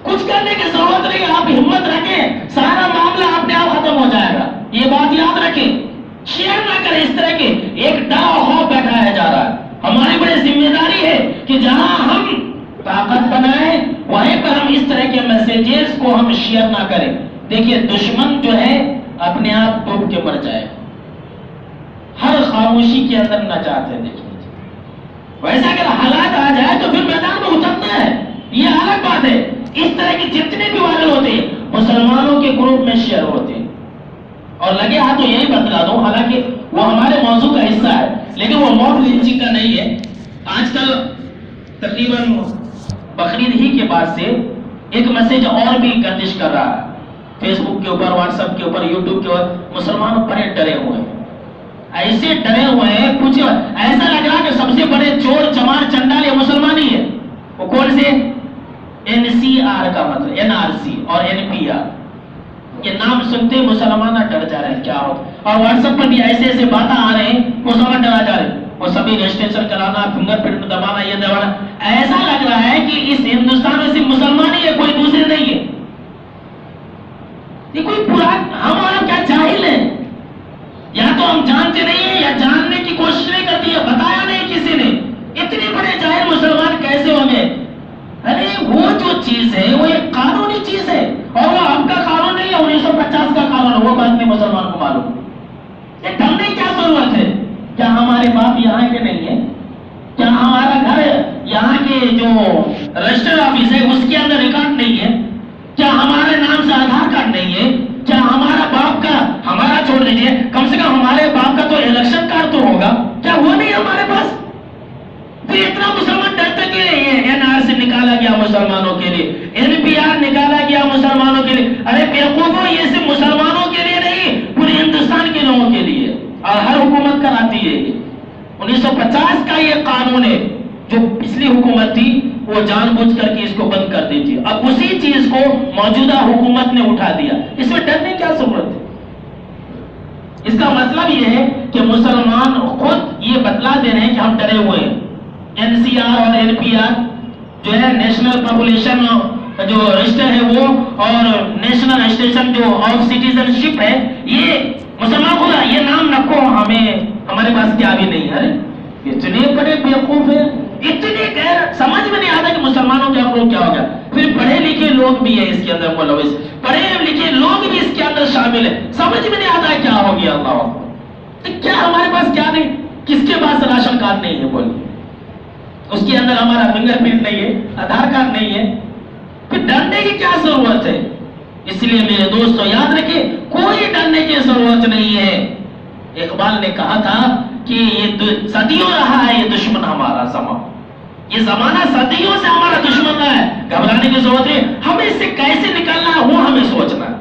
کچھ کرنے کی ضرورت نہیں. آپ ہمت رکھیں، سارا معاملہ اپنے آپ ختم ہو جائے گا. یہ بات یاد رکھیں. شیئر نہ کریں اس طرح کے. ایک ڈر و خوف بیٹھایا جا رہا ہے. ہماری بڑی ذمہ داری ہے کہ جہاں ہم طاقت بنائیں وہیں پر ہم اس طرح کے میسیجز کو ہم شیئر نہ کریں. دیکھیے دشمن جو ہے اپنے آپ ڈوب کے مر جائے. ہر خاموشی کے اندر نجات ہے. دیکھیے ویسا اگر حالات آ جائے تو پھر میدان میں اترنا ہے، یہ الگ بات ہے. اس طرح کے جتنے بھی وائرل ہوتے ہیں مسلمانوں کے گروپ میں شیئر ہوتے ہیں. اور لگے ہاں تو یہی بتلا دوں، حالانکہ وہ ہمارے موضوع کا حصہ ہے لیکن وہ موب لنچنگ کا نہیں ہے. آج کل تقریباً بقرعید ہی کے بعد سے ایک میسج اور بھی گردش کر رہا ہے فیس بک کے اوپر، واٹس ایپ کے اوپر، یوٹیوب کے اوپر. مسلمان بڑے ڈرے ہوئے ہیں، ایسے ڈرے ہوئے ہیں کچھ ایسا لگ رہا کہ سب سے بڑے چور چمار چنڈال یہ مسلمان ہی ہے. وہ کون سے؟ NCR کا مطلب NRC اور NPR. یہ نام سنتے مسلمان ڈر جا رہے ہیں کیا ہو. اور واٹس ایپ پر بھی ایسے ایسے باتیں آ رہے ہیں مسلمان ڈرا جا رہے ہیں. وہ سبھی رجسٹریشن کرانا، فنگر پرنٹ دبانا، یہ دبانا. ایسا لگ رہا ہے کہ اس ہندوستان میں صرف مسلمان ہی ہے، کوئی دوسرے نہیں ہے. یہ کوئی ہمارا کیا جاہل ہے؟ یا تو ہم جانتے نہیں ہیں یا جاننے کی کوشش نہیں کرتی ہے. بتایا نہیں کسی نے. اتنے بڑے جاہل مسلمان کیسے ہوں گے؟ ارے وہ جو چیز ہے وہ ایک قانونی چیز ہے اور وہ اب کا قانون نہیں ہے، 1950 کا قانون ہے. وہ بات نہیں مسلمان کو معلوم. یہ ڈرنے کی کیا ضرورت ہے؟ کیا ہمارے باپ یہاں کے نہیں ہیں؟ کیا ہمارا گھر یہاں کے جو رجسٹر آفس ہے اس کے اندر ریکارڈ نہیں ہے؟ کیا ہمارے نام سے آدھار کارڈ نہیں ہے؟ کیا ہمارا باپ کا، ہمارا چھوڑ دیجیے، کم سے کم ہمارے باپ کا تو الیکشن کارڈ تو ہوگا؟ کیا وہ نہیں ہمارے پاس؟ پھر اتنا مسلمان ڈرتے کہ NRC نکالا گیا مسلمانوں کے لیے، NPR نکالا گیا مسلمانوں کے لیے. ارے بیوقوفوں، یہ صرف مسلمانوں کے لیے نہیں، پورے ہندوستان کے لوگوں کے لیے. اور ہر حکومت کراتی ہے. 1950 کا یہ قانون ہے. جو پچھلی حکومت تھی وہ جان بوجھ کر کے اس کو بند کر دی تھی. اب اسی چیز کو موجودہ حکومت نے اٹھا دیا. اس میں ڈرنے کی کیا ضرورت ہے؟ اس کا مطلب یہ ہے کہ مسلمان خود یہ بتلا دے رہے ہیں کہ ہم ڈرے ہوئے ہیں. NCR اور NPR جو ہے نیشنل پاپولیشن جو رجسٹر ہے وہ اور نیشنل رجسٹریشن جو آف سٹیزن شپ ہے، یہ مسلمان ہوگا، یہ نام رکھو، ہمارے پاس کیا بھی نہیں ہے۔ اتنے بڑے بیوقوف ہیں، اتنے غیر سمجھ میں نہیں آتا کہ مسلمانوں کے حقوق کیا ہو گیا۔ پھر پڑھے لکھے لوگ بھی ہیں اس کے اندر ملوث، پڑھے لکھے لوگ بھی اس کے اندر شامل ہیں، سمجھ میں نہیں آتا ہے کیا ہو گیا۔ اللہ اکبر، کیا ہمارے پاس کیا نہیں؟ کس کے پاس راشن کارڈ نہیں ہے؟ بولیے، اس کے اندر ہمارا فنگر پرنٹ نہیں ہے، آدھار کارڈ نہیں ہے، پھر ڈرنے کی کیا ضرورت ہے؟ اس لیے میرے دوستو یاد رکھیں، کوئی ڈرنے کی ضرورت نہیں ہے۔ اقبال نے کہا تھا کہ یہ صدیوں رہا ہے یہ دشمن ہمارا زمانہ، یہ زمانہ صدیوں سے ہمارا دشمن رہا ہے، گھبرانے کی ضرورت ہے۔ ہمیں اس سے کیسے نکلنا ہے وہ ہمیں سوچنا ہے،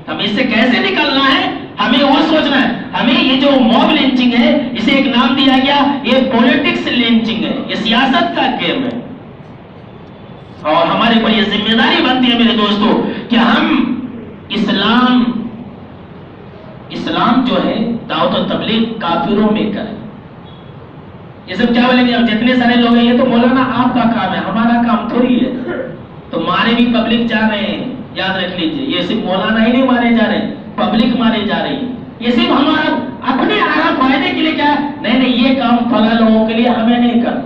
ہمیں اس سے کیسے نکلنا ہے ہمیں وہ سوچنا ہے۔ ہمیں یہ جو موب لنچنگ ہے اسے ایک نام دیا گیا، یہ پولیٹکس لنچنگ ہے، یہ سیاست کا گیم ہے، اور ہمارے پر یہ ذمہ داری بنتی ہے میرے دوستو کہ ہم اسلام جو ہے دعوت و تبلیغ کافروں میں کریں۔ یہ سب کیا بولیں گے؟ اب جتنے سارے لوگ ہیں یہ تو مولانا آپ کا کام ہے، ہمارا کام تھوڑی ہے۔ تو مارے بھی پبلک جا رہے ہیں، یاد رکھ لیجئے، یہ صرف مولانا ہی نہیں مارے جا رہے ہیں، پبلک مارے جا رہی ہے۔ یہ صرف ہمارا اپنے فائدے کے لیے کیا ہے؟ نہیں، یہ کام فلاں لوگوں کے لیے ہمیں نہیں کرنا۔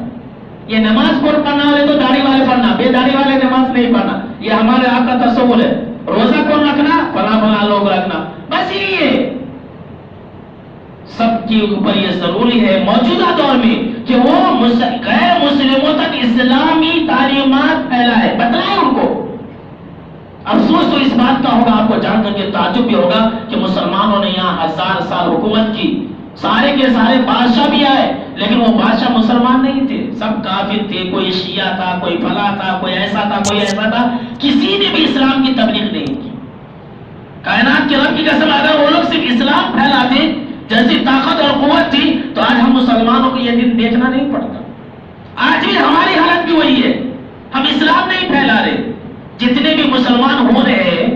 یہ نماز پڑھنا والے تو داڑھی والے پڑھنا، بے داڑھی والے نماز نہیں پڑھنا، یہ ہمارے آپ کا تصور ہے۔ روزہ کون رکھنا؟ فلاں لوگ رکھنا، بس یہی ہے۔ سب کے اوپر یہ ضروری ہے موجودہ دور میں کہ وہ غیر مسلموں تک اسلامی تعلیمات پھیلائے، بتلائے ان کو۔ افسوس تو اس بات کا ہوگا، آپ کو جان کر کے تعجب بھی ہوگا کہ مسلمانوں نے یہاں 1000 سال حکومت کی، سارے کے سارے بادشاہ بھی آئے، لیکن وہ بادشاہ مسلمان نہیں تھے، سب کافر تھے، کوئی شیعہ تھا، کوئی فلاں تھا، کوئی ایسا تھا، کوئی ایسا تھا، کسی نے بھی اسلام کی تبلیغ نہیں کی۔ کائنات کے رب کی قسم، اگر وہ لوگ صرف اسلام پھیلاتے جیسی طاقت اور قوت تھی تو آج ہم مسلمانوں کو یہ دن دیکھنا نہیں پڑتا۔ آج بھی ہماری حالت بھی وہی ہے، ہم اسلام نہیں پھیلا رہے۔ جتنے بھی مسلمان ہو رہے ہیں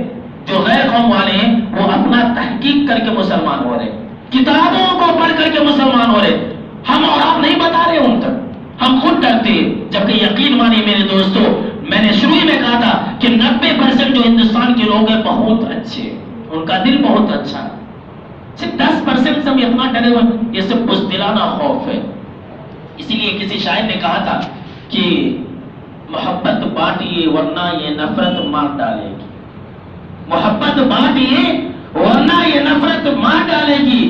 جو غیر قوم والے ہیں وہ اپنا تحقیق کر کے مسلمان ہو رہے ہیں، کتابوں کو پڑھ کر کے مسلمان ہو رہے، ہم اور آپ نہیں بتا رہے ان تک، ہم خود ڈرتے ہیں۔ جبکہ یقین مانی میرے دوستو، میں نے شروع میں کہا تھا کہ 90% جو ہندوستان کے لوگ ہیں بہت اچھے، ان کا دل بہت اچھا ہے، صرف 10% سے ہم اتنا ڈرے ہوئے، یہ سب بزدلانہ خوف ہے۔ اسی لیے کسی شاعر نے کہا تھا کہ محبت بانٹیے ورنہ یہ نفرت مار ڈالے گی، محبت بانٹیے ورنہ یہ نفرت مار ڈالے گی،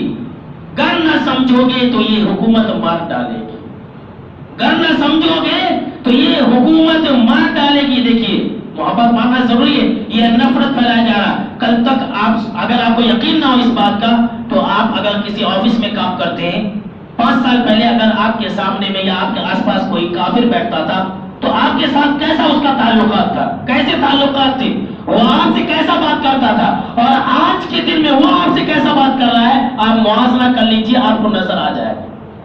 گر نہ سمجھو گے تو یہ حکومت مار ڈالے گی، گر نہ سمجھو گے تو یہ حکومت مار ڈالے گی۔ دیکھیے محبت ماننا ضروری ہے، یہ نفرت پھیلایا جا رہا۔ کل تک اگر آپ کو یقین نہ ہو اس بات کا تو آپ اگر کسی آفس میں کام کرتے ہیں، 5 سال پہلے اگر آپ کے سامنے میں یا آپ کے آس پاس کوئی کافر بیٹھتا تھا تو آپ کے ساتھ کیسا اس کا تعلقات تھا، کیسے تعلقات تھے، وہ آپ سے کیسا بات کرتا تھا، اور آج کے دن میں وہ آپ سے کیسا بات کر رہا ہے، آپ موازنہ کر لیجئے، آپ کو نظر آ جائے۔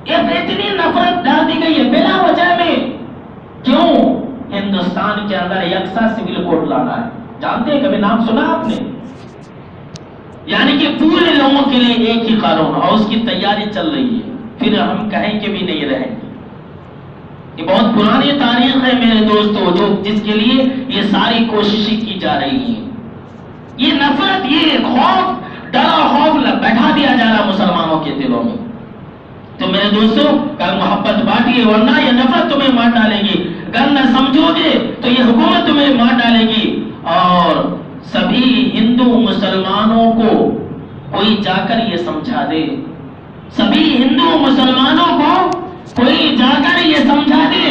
یہ اتنی نفرت ڈال دی گئی ہے بلا وجہ میں۔ کیوں؟ ہندوستان کے اندر یکساں سول کوڈ لانا ہے، جانتے ہیں؟ کبھی نام سنا آپ نے؟ یعنی کہ پورے لوگوں کے لیے ایک ہی قانون، اور اس کی تیاری چل رہی ہے، پھر ہم کہیں کہ بھی نہیں رہیں گے۔ یہ بہت پرانی تاریخ ہے میرے دوستو، جس کے لیے یہ ساری کوششیں کی جا رہی ہیں۔ یہ نفرت، یہ خوف، ڈر اور خوف بیٹھا دیا جا رہا مسلمانوں کے دلوں میں۔ تو میرے دوستو، کل محبت بانٹیے ورنہ یہ نفرت تمہیں مار ڈالے گی، گر نہ سمجھو گے تو یہ حکومت تمہیں مار ڈالے گی۔ اور سبھی ہندو مسلمانوں کو کوئی جا کر یہ سمجھا دے، سبھی ہندو مسلمانوں کو کوئی جا کر یہ سمجھا دے،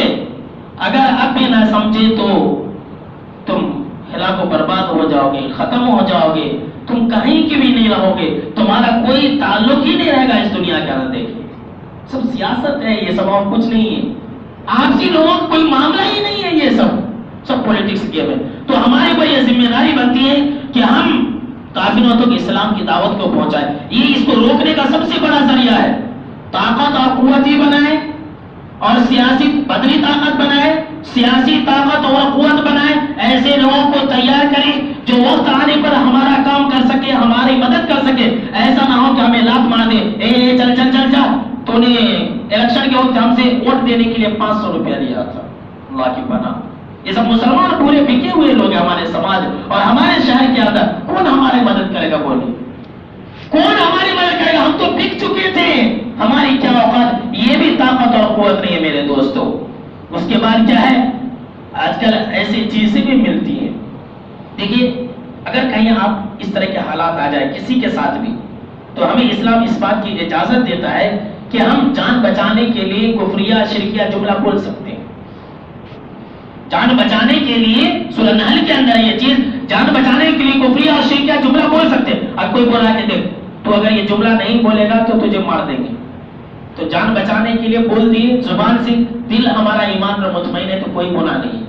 اگر اب بھی نہ سمجھے تو تم ہلاک و برباد ہو جاؤ گے، ختم ہو جاؤ گے، تم کہیں کے بھی نہیں رہو گے، تمہارا کوئی تعلق ہی نہیں رہے گا اس دنیا کے اندر۔ دیکھیں سب سیاست ہے یہ سب، اور کچھ نہیں ہے، آپسی لوگوں کا کوئی معاملہ ہی نہیں ہے، یہ سب پولیٹکس گیم ہے۔ تو ہمارے پر یہ ذمہ داری بنتی ہے کہ ہم کافروں تک اسلام کی دعوت کو پہنچائیں۔ یہ اس کو روکنے کا سب سے بڑا ذریعہ ہے، طاقت اور قوت ہی بنائے، اور سیاسی بدنی طاقت بنائے، سیاسی طاقت اور قوت بنائے، ایسے لوگوں کو تیار کریں جو وقت آنے پر ہمارا کام کر سکے، ہماری مدد کر سکے۔ ایسا نہ ہو کہ ہمیں لات مار دے، اے چل چل چل جا، تو نے الیکشن کے وقت ہم سے ووٹ دینے کے لیے 500 روپیہ لیا تھا، اللہ کی پناہ۔ یہ سب مسلمان پورے بکے ہوئے لوگ ہیں ہمارے سماج اور ہمارے شہر کے اندر. کون ہماری مدد کرے گا؟ بولیے کون ہماری مدد کرے گا؟ ہم تو بک چکے تھے. ہماری کیا اوقات؟ یہ بھی طاقت اور قوت نہیں ہے میرے دوستوں. اس کے بعد کیا ہے؟ آج کل ایسی چیزیں بھی ملتی ہیں. دیکھیے اگر کہیں آپ اس طرح کے حالات آ جائے کسی کے ساتھ بھی, تو ہمیں اسلام اس بات کی اجازت دیتا ہے کہ ہم جان بچانے کے لیے کفریہ شرکیہ جملہ بول سکتے ہیں. جان بچانے کے لیے سورہ نحل کے اندر یہ چیز, جان بچانے کے لیے کفریہ اور شرکیہ جملہ بول سکتے ہیں. اب کوئی بولا کہ دیکھ تو اگر یہ جملہ نہیں بولے گا تو تجھے مار دیں گے. تو جان بچانے کے لیے بول دیے زبان سے, دل ہمارا ایمان پر مطمئن ہے تو کوئی گناہ نہیں ہے,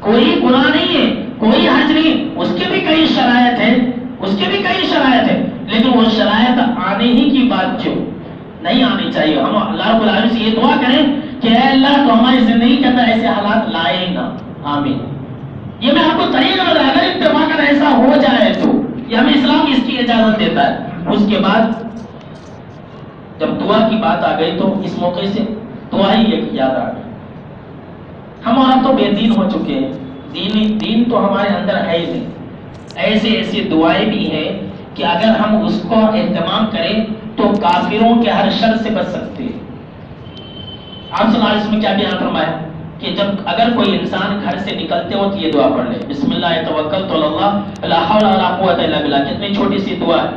کوئی گناہ نہیں ہے, کوئی حرج نہیں. اس کے بھی کئی شرائط ہیں, اس کے بھی کئی شرائط ہیں, لیکن وہ شرائط آنے ہی کی بات کیوں نہیں آنی چاہیے. ہم اللہ رب العالمین سے یہ دعا کریں کہ اے اللہ تو ہماری زندگی کے اندر ایسے حالات لائے نا, آمین. یہ میں آپ کو طریقہ بتا, اگر اتفاقاً ایسا ہو جائے تو یہ ہمیں اسلام اس کی اجازت دیتا ہے. اس کے بعد جب دعا کی بات آ گئی تو اس موقع سے دعا ہی ایک یاد آ گئی. ہم اور تو بے دین ہو چکے ہیں, دین تو ہمارے اندر ہے ہی نہیں. ایسی دعائیں بھی ہیں کہ اگر ہم اس کو اہتمام کریں تو کافروں کے ہر شر سے بچ سکتے ہیں. آپ صلی اللہ علیہ وسلم کیا بیان فرمایا کہ جب اگر کوئی انسان گھر سے نکلتے ہو تو یہ دعا پڑھ لے, بسم اللہ توکلت علی اللہ لا حول ولا قوت الا باللہ. کتنی چھوٹی سی دعا ہے,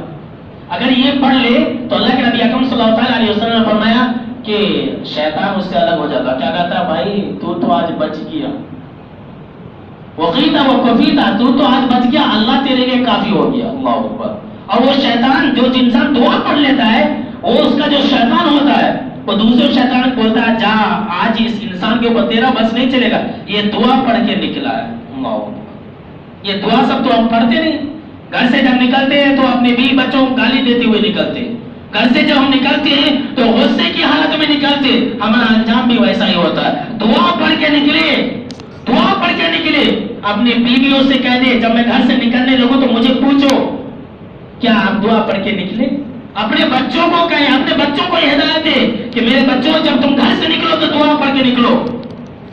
اگر یہ پڑھ لے تو اللہ کے نبی اکرم صلی اللہ علیہ وسلم نے فرمایا کہ شیطان اس سے الگ ہو جاتا. کیا کہتا ہے؟ بھائی تو آج بچ گیا, وقیتا وکفیتا, تو آج بچ گیا, اللہ تیرے لیے کافی ہو گیا. اللہ اکبر. اور وہ شیطان, جو انسان دعا پڑھ لیتا ہے, وہ اس کا جو شیطان ہوتا ہے وہ دوسرے شیطان کو بولتا ہے جا آج اس انسان کے اوپر تیرا بس نہیں چلے گا, یہ دعا پڑھ کے نکلا ہے. اللہ اکبر. یہ دعا سب تو ہم پڑھتے نہیں. گھر سے جب نکلتے ہیں تو اپنے بیوی بچوں کو گالی دیتے ہوئے نکلتے ہیں. گھر سے جب ہم نکلتے ہیں تو غصے کی حالت میں نکلتے, ہمارا انجام بھی ویسا ہی ہوتا ہے. دعا پڑھ کے نکلے, دعا پڑھ کے نکلے. اپنی بیویوں سے کہہ دے جب میں گھر سے نکلنے لگوں تو مجھے پوچھو کیا آپ دعا پڑھ کے نکلے. اپنے بچوں کو کہیں, اپنے بچوں کو ہدایت دے کہ میرے بچوں جب تم گھر سے نکلو تو دعا پڑھ کے نکلو.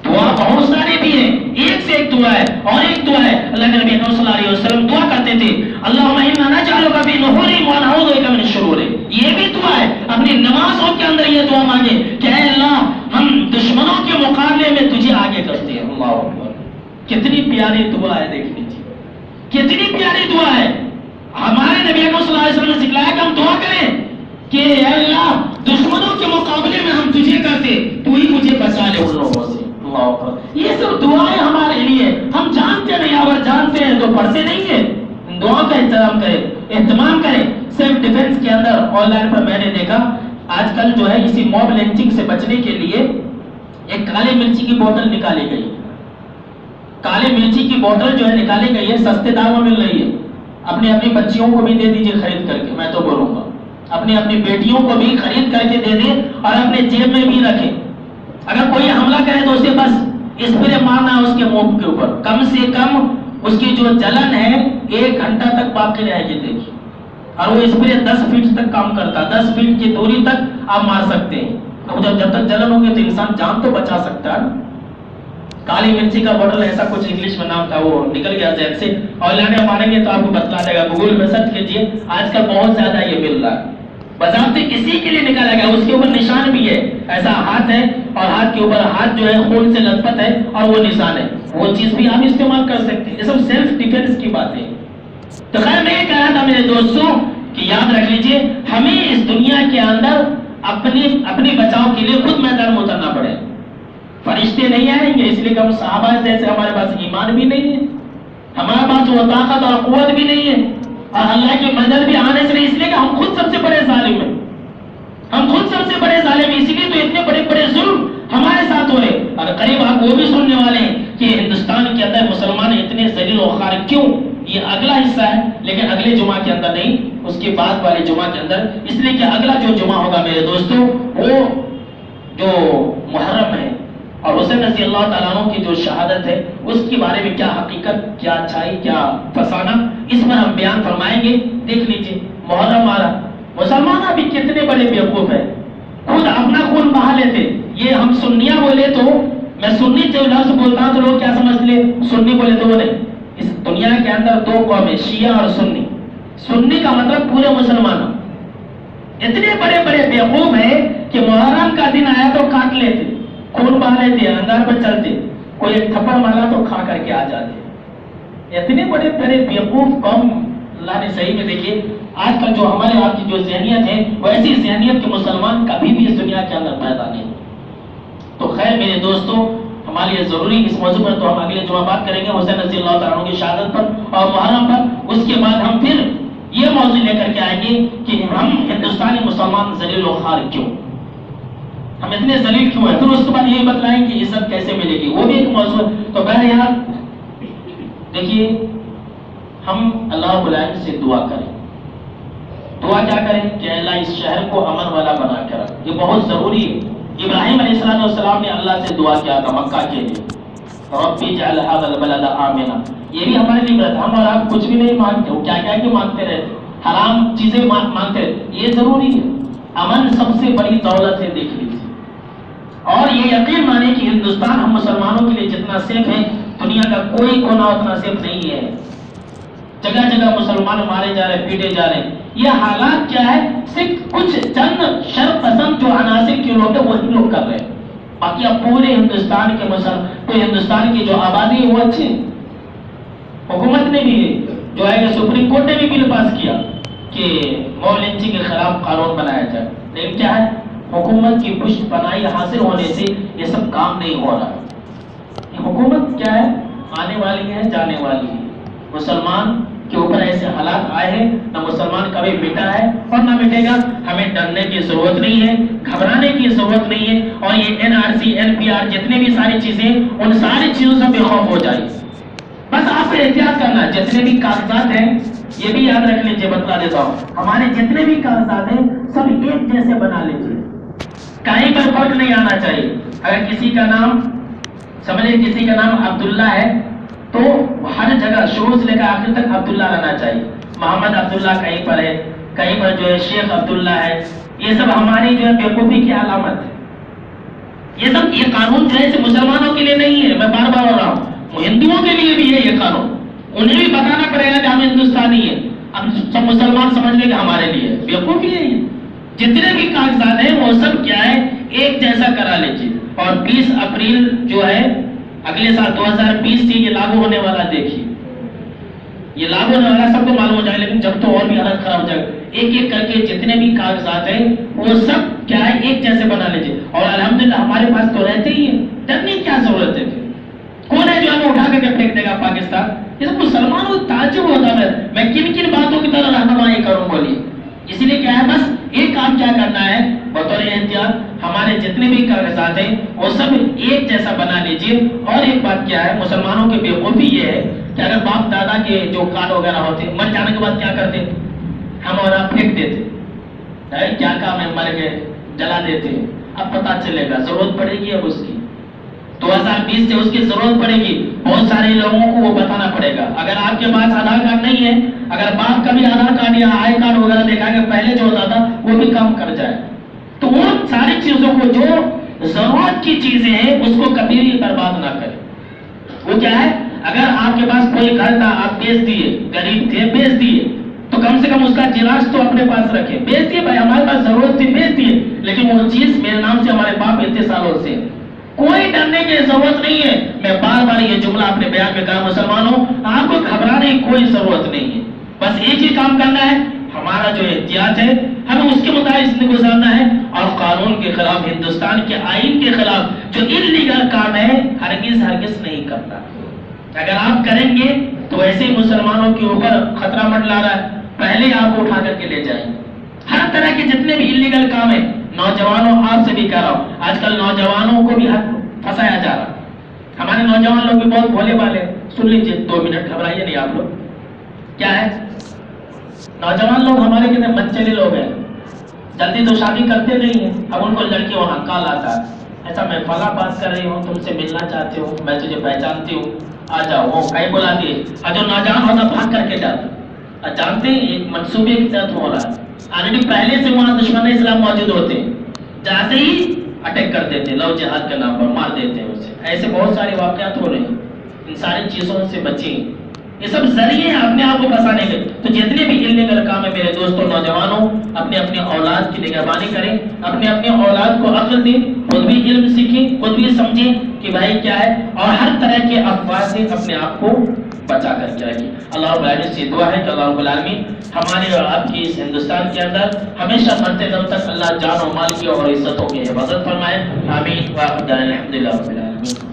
دعا بہت سارے بھی ہیں, ایک سے ایک دعا ہے. اور ایک دعا ہے اللہ کے نبی صلی اللہ علیہ وسلم دعا کرتے تھے, اللہم انا نجعلک فی نحورہم ونعوذ بک من شرورہم. یہ بھی دعا ہے. اپنی نمازوں کے اندر یہ دعا مانگے کہ اے اللہ ہم دشمنوں کے مقابلے میں تجھے آگے کرتے ہیں. اللہ اکبر. کتنی پیاری دعا ہے, دیکھ لیجیے کتنی پیاری دعا ہے. ہمارے نبی صلی اللہ علیہ وسلم نے سکھلایا کہ ہم دعا کریں کہ اے اللہ دشمنوں کے مقابلے میں ہم تجھے کرتے, تو ہی مجھے بچا لے ان لوگوں سے. اللہ اکبر. یہ سب دعائیں ہمارے لیے, ہم جانتے نہیں, اگر جانتے ہیں تو پڑھتے نہیں ہیں. دعا کا اہتمام کریں. سیلف ڈیفنس کے اندر آن لائن پر میں نے دیکھا آج کل جو ہے اسی موب لنچنگ سے بچنے کے لیے ایک کالے مرچی کی بوتل نکالی گئی. کالے مرچی کی بوتل جو ہے نکالی گئی ہے, سستے داموں میں مل رہی ہے. اپنی بچیوں کو بھی دے دیجیے خرید کر کے. میں تو بولوں گا اپنی بیٹیوں کو بھی خرید کر کے دے دیں اور اپنے جیب میں بھی رکھیں. اگر کوئی حملہ کرے تو اسے بس اسپرے مارنا ہے اس کے منہ کے اوپر, کم سے کم اس کی جو جلن ہے 1 گھنٹہ تک باقی رہے گی. دیکھیے, اور وہ اسپرے 10 فیٹ تک کام کرتا ہے, 10 فیٹ کی دوری تک آپ مار سکتے ہیں. اب جب تک جلن ہوگی تو انسان جان تو بچا سکتا ہے. کالی مرچی کا بوتل ایسا کچھ انگلش میں نام تھا, وہ نکل گیا ذہن سے. اور لانے مانیں گے تو آپ کو بتلا دے گا, گوگل میں سرچ کیجیے. آج کل بہت زیادہ یہ مل رہا ہے. بذات اسی کے لیے نکالا گیا. اس کے اوپر نشان بھی ہے, ایسا ہاتھ ہے اور ہاتھ کے اوپر ہاتھ جو ہے خون سے لطپت ہے اور وہ نشان ہے. وہ چیز بھی آپ استعمال کر سکتے ہیں. یہ سب سیلف ڈیفینس کی باتیں. تو خیر میں یہ کہہ رہا تھا میرے دوستوں کہ یاد رکھ لیجئے ہمیں اس دنیا کے اندر اپنی بچاؤ کے لیے خود میدان میں اترنا پڑے. فرشتے نہیں آئیں گے, اس لیے کہ ہم صحابہ جیسے ہمارے پاس ایمان بھی نہیں ہے, ہمارے پاس وہ طاقت اور قوت بھی نہیں ہے, اور اللہ کی مدد بھی آنے سے نہیں, اس لیے کہ ہم خود سب سے بڑے ظالم ہیں. ہم خود سب سے بڑے ظالم ہیں, اسی لیے تو اتنے بڑے بڑے ظلم ہمارے ساتھ ہو رہے. اور قریب آپ وہ بھی سننے والے ہیں کہ ہندوستان کے اندر مسلمان اتنے ذلیل و خوار کیوں. یہ اگلا حصہ ہے, لیکن اگلے جمعہ کے اندر نہیں, اس کے بعد والے جمعہ کے اندر. اس لیے کہ اگلا جو جمعہ ہوگا میرے دوستوں وہ جو محرم ہے اور حسین رضی اللہ تعالیٰ عنہ کی جو شہادت ہے اس کے بارے میں کیا حقیقت, کیا اچھائی, کیا فسانہ, اس میں ہم بیان فرمائیں گے. دیکھ لیجئے محرم آ رہا, مسلمان ابھی کتنے بڑے بیوقوف ہیں, خود اپنا خون بہا لیتے. یہ ہم سنیاں بولے تو میں سنی جو لفظ بولتا ہوں تو لوگ کیا سمجھ سنی بولے تو وہ نہیں. اس دنیا کے اندر دو قومیں شیعہ اور سنی. سنی کا مطلب پورے مسلمان. اتنے بڑے بڑے بیوقوف ہیں کہ محرم کا دن آیا تو کاٹ لیتے, خون بہا لیتے, انگار پر چلتے, کوئی ایک تھپڑ مارا تو کھا کر کے آ جاتے. اتنے بڑے بڑے بیوقوف قوم اللہ نے صحیح میں. دیکھیے آج کل جو ہمارے آپ کی جو ذہنیت ہے وہ ایسی ذہنیت کہ مسلمان کبھی بھی اس دنیا کے اندر پیدا نہیں. تو خیر میرے دوستوں, ہمارے لیے ضروری اس موضوع پر تو ہم اگلے جمعہ بات کریں گے حسین رضی اللہ تعالیٰ عنہ کی شہادت پر اور محرم پر. اس کے بعد ہم پھر یہ موضوع لے کر کے آئیں گے کہ ہم ہندوستانی مسلمان ذلیل و خوار کیوں, ہم اتنے ذلیل کیوں ہیں. پھر اس کے بعد یہ بتلائیں کہ عزت کیسے ملے گی, وہ بھی ایک موضوع. تو بہرحال دیکھیے ہم اللہ رب العالمین سے دعا کریں. دعا کیا کریں کہ اللہ اس شہر کو امن والا بنا کر رکھ. یہ بہت ضروری ہے. ابراہیم علیہ السلام نے اللہ سے دعا کیا تھا مکہ کے لیے, رب اجعل هذا البلد آمنا. یہ بھی ہمارے لیے بات, ہم اور آپ کچھ بھی نہیں مانگتے, وہ کیا کیا کہ مانگتے رہتے, حرام چیزیں مانگتے رہتے. یہ ضروری ہے. امن سب سے بڑی دولت ہے دیکھ لیجیے. اور یہ یقین مانے کہ ہندوستان ہم مسلمانوں کے لیے جتنا سیف ہے دنیا کا کوئی کونا اتنا سیف نہیں ہے. جگہ جگہ مسلمان مارے جا رہے, پیٹے جا رہے. یہ حالات کیا ہے, صرف کچھ چند شر پسند جو عناصر کے لوگ ہیں وہی لوگ کر رہے ہیں. باقی اب پورے ہندوستان کے تو ہندوستان کی جو آبادی ہے وہ اچھی ہے. حکومت نے بھی جو ہے سپریم کورٹ نے بھی بل پاس کیا کہ موب لنچنگ کے خلاف قانون بنایا جائے. لیکن کیا ہے, حکومت کی پشت پناہی حاصل ہونے سے یہ سب کام نہیں ہو رہا. یہ حکومت کیا ہے, آنے والی ہے جانے والی ہے. مسلمان کے اوپر ایسے حالات آئے ہیں, نہ مسلمان کبھی مٹا ہے اور نہ مٹے گا. ہمیں ڈرنے کی ضرورت نہیں ہے, گھبرانے کی ضرورت نہیں ہے. اور یہ NRC NPR جتنے بھی ساری چیزیں ان ساری چیزوں سے بے خوف ہو جائے. بس آپ کو احتیاط کرنا. جتنے بھی کاغذات ہیں یہ بھی یاد رکھ لیجیے, بتلا دیتا ہوں, ہمارے جتنے بھی کاغذات ہیں سب ایک جیسے بنا لیجیے. کہیں پر فرق نہیں آنا چاہیے. اگر کسی کا نام سمجھے کسی کا نام عبداللہ ہے تو ہر جگہ شروع سے لے کر آخر تک عبداللہ رہنا چاہیے. محمد عبداللہ کہیں پر ہے, کہیں پر جو ہے شیخ عبداللہ ہے. یہ سب ہماری جو ہے بیوقوفی کی علامت ہے. یہ قانون جو ہے مسلمانوں کے لیے نہیں ہے, میں بار بار بول رہا ہوں, ہندوؤں کے لیے بھی ہے یہ قانون. انہیں بھی بتانا پڑے گا کہ ہم ہندوستانی ہیں. اب سب مسلمان سمجھ لیں کہ ہمارے لیے بیوقوفی ہے. یہ جتنے بھی کاغذات ہیں وہ سب کیا ہے ایک جیسا کرا لیجیے. اور 20 اپریل جو ہے اگلے سال 2020 سے یہ لاگو ہونے والا. دیکھیے یہ لاگو ہونے والا سب کو معلوم ہو جائے, لیکن جب تو اور بھی حالت خراب ہو جائے. ایک ایک کر کے جتنے بھی کاغذات ہیں وہ سب کیا ہے ایک جیسے بنا لیجیے. اور الحمدللہ ہمارے پاس تو رہتے ہی ہیں, ڈرنے کی کیا ضرورت ہے. کون ہے جو ہمیں اٹھا کر کے پھینک دے گا پاکستان. یہ سب مسلمانوں کو تعجب ہوتا ہے میں کن کن باتوں کی طرح رہنمائی کروں. بولیے اسی لیے کیا ہے, بس ایک کام کیا کرنا ہے بطور احتیاط, ہمارے جتنے بھی کاغذات ہیں وہ سب ایک جیسا بنا لیجیے. اور ایک بات کیا ہے, مسلمانوں کی بیوقوفی یہ ہے کہ اگر باپ دادا کے جو کارڈ وغیرہ ہوتے مر جانے کے بعد کیا کرتے, ہم اور آپ پھینک دیتے. کیا کام ہے, مر گئے جلا دیتے. اب پتا چلے گا, ضرورت پڑے گی اب اس کی. 2020 سے اس کی ضرورت پڑے گی. بہت سارے لوگوں کو وہ بتانا پڑے گا. اگر آپ کے پاس آدھار کارڈ نہیں ہے, اگر باپ کا بھی آدھار کارڈ یا آئی کارڈ وغیرہ دیکھا کہ پہلے جو ہوتا تھا وہ بھی کام کر جائے. تو وہ ساری چیزوں کو جو ضرورت کی چیزیں ہیں اس کو کبھی بھی برباد نہ کریں. وہ کیا ہے, اگر آپ کے پاس کوئی گھر تھا آپ بیچ دیے, غریب تھے بیچ دیے, تو کم سے کم اس کا جراج تو اپنے پاس رکھے. بیچ دیے بھائی, ہمارے پاس ضرورت تھی بیچ دیے, لیکن وہ چیز میرے نام سے ہمارے باپ اتنے سالوں سے. کوئی ڈرنے کی ضرورت نہیں ہے. میں بار بار یہ جملہ اپنے بیان میں کہا, مسلمانوں آپ کو گھبرانے کی کوئی ضرورت نہیں ہے. بس ایک ہی کام کرنا ہے, ہمارا جو احتیاط ہے ہمیں اس کے مطابق زندگی گزارنا ہے. اور قانون کے خلاف, ہندوستان کے آئین کے خلاف جو انلیگل کام ہے ہرگز نہیں کرنا. اگر آپ کریں گے تو ایسے ہی مسلمانوں کے اوپر خطرہ منڈلا رہا ہے, پہلے آپ کو اٹھا کر کے لے جائیں. ہر طرح کے جتنے بھی انلیگل کام ہیں, نوجوانوں آپ سے بھی کہہ رہا ہوں, آج کل نوجوانوں کو بھی پھنسایا جا رہا. ہمارے نوجوان لوگ بھی بہت بھولے والے. سن لیجیے 2 منٹ, گھبرائیے نہیں آپ لوگ. کیا ہے, نوجوان لوگ ہمارے کتنے منچلے لوگ ہیں, جلدی تو شادی کرتے نہیں ہیں. اب ان کو لڑکی وہاں کال آتا ہے, ایسا میں فلاں بات کر رہی ہوں, تم سے ملنا چاہتی ہوں, میں تجھے پہچانتی ہوں, آ جاؤ. وہ کہیں بلاتی ہے, اور جو نوجوان ہوتا بھاگ کر کے جاتا. جانتے ہیں ایک منصوبے کے تحت ہو رہا ہے. آلریڈی پہلے سے وہاں دشمن اسلام موجود ہوتے ہیں, جاتے ہی اٹیک کر دیتے, لو جہاد کے نام پر مار دیتے ہیں اسے. ایسے بہت سارے واقعات ہو رہے ہیں. ان ساری چیزوں سے بچیں. یہ سب ذریعے ہیں اپنے آپ کو بچانے کے. تو جتنے بھی علم کا کام ہے میرے دوستوں نوجوانوں، اپنے اپنے اولاد کی نگہبانی کریں، اپنے اپنے اولاد کو عقل دیں، خود بھی علم سیکھیں، خود بھی سمجھیں کہ بھائی کیا ہے، اور ہر طرح کے افواہ سے اپنے آپ کو بچا کر کے رکھیں. اللہ رب العالمین سے دعا ہے کہ اللہ رب العالمین ہمارے اور آپ کی اس ہندوستان کے اندر ہمیشہ مرتے دم تک اللہ جان و مال کی اور عزتوں کی حفاظت فرمائے. آمین. وآخر دعوانا الحمدللہ رب العالمین.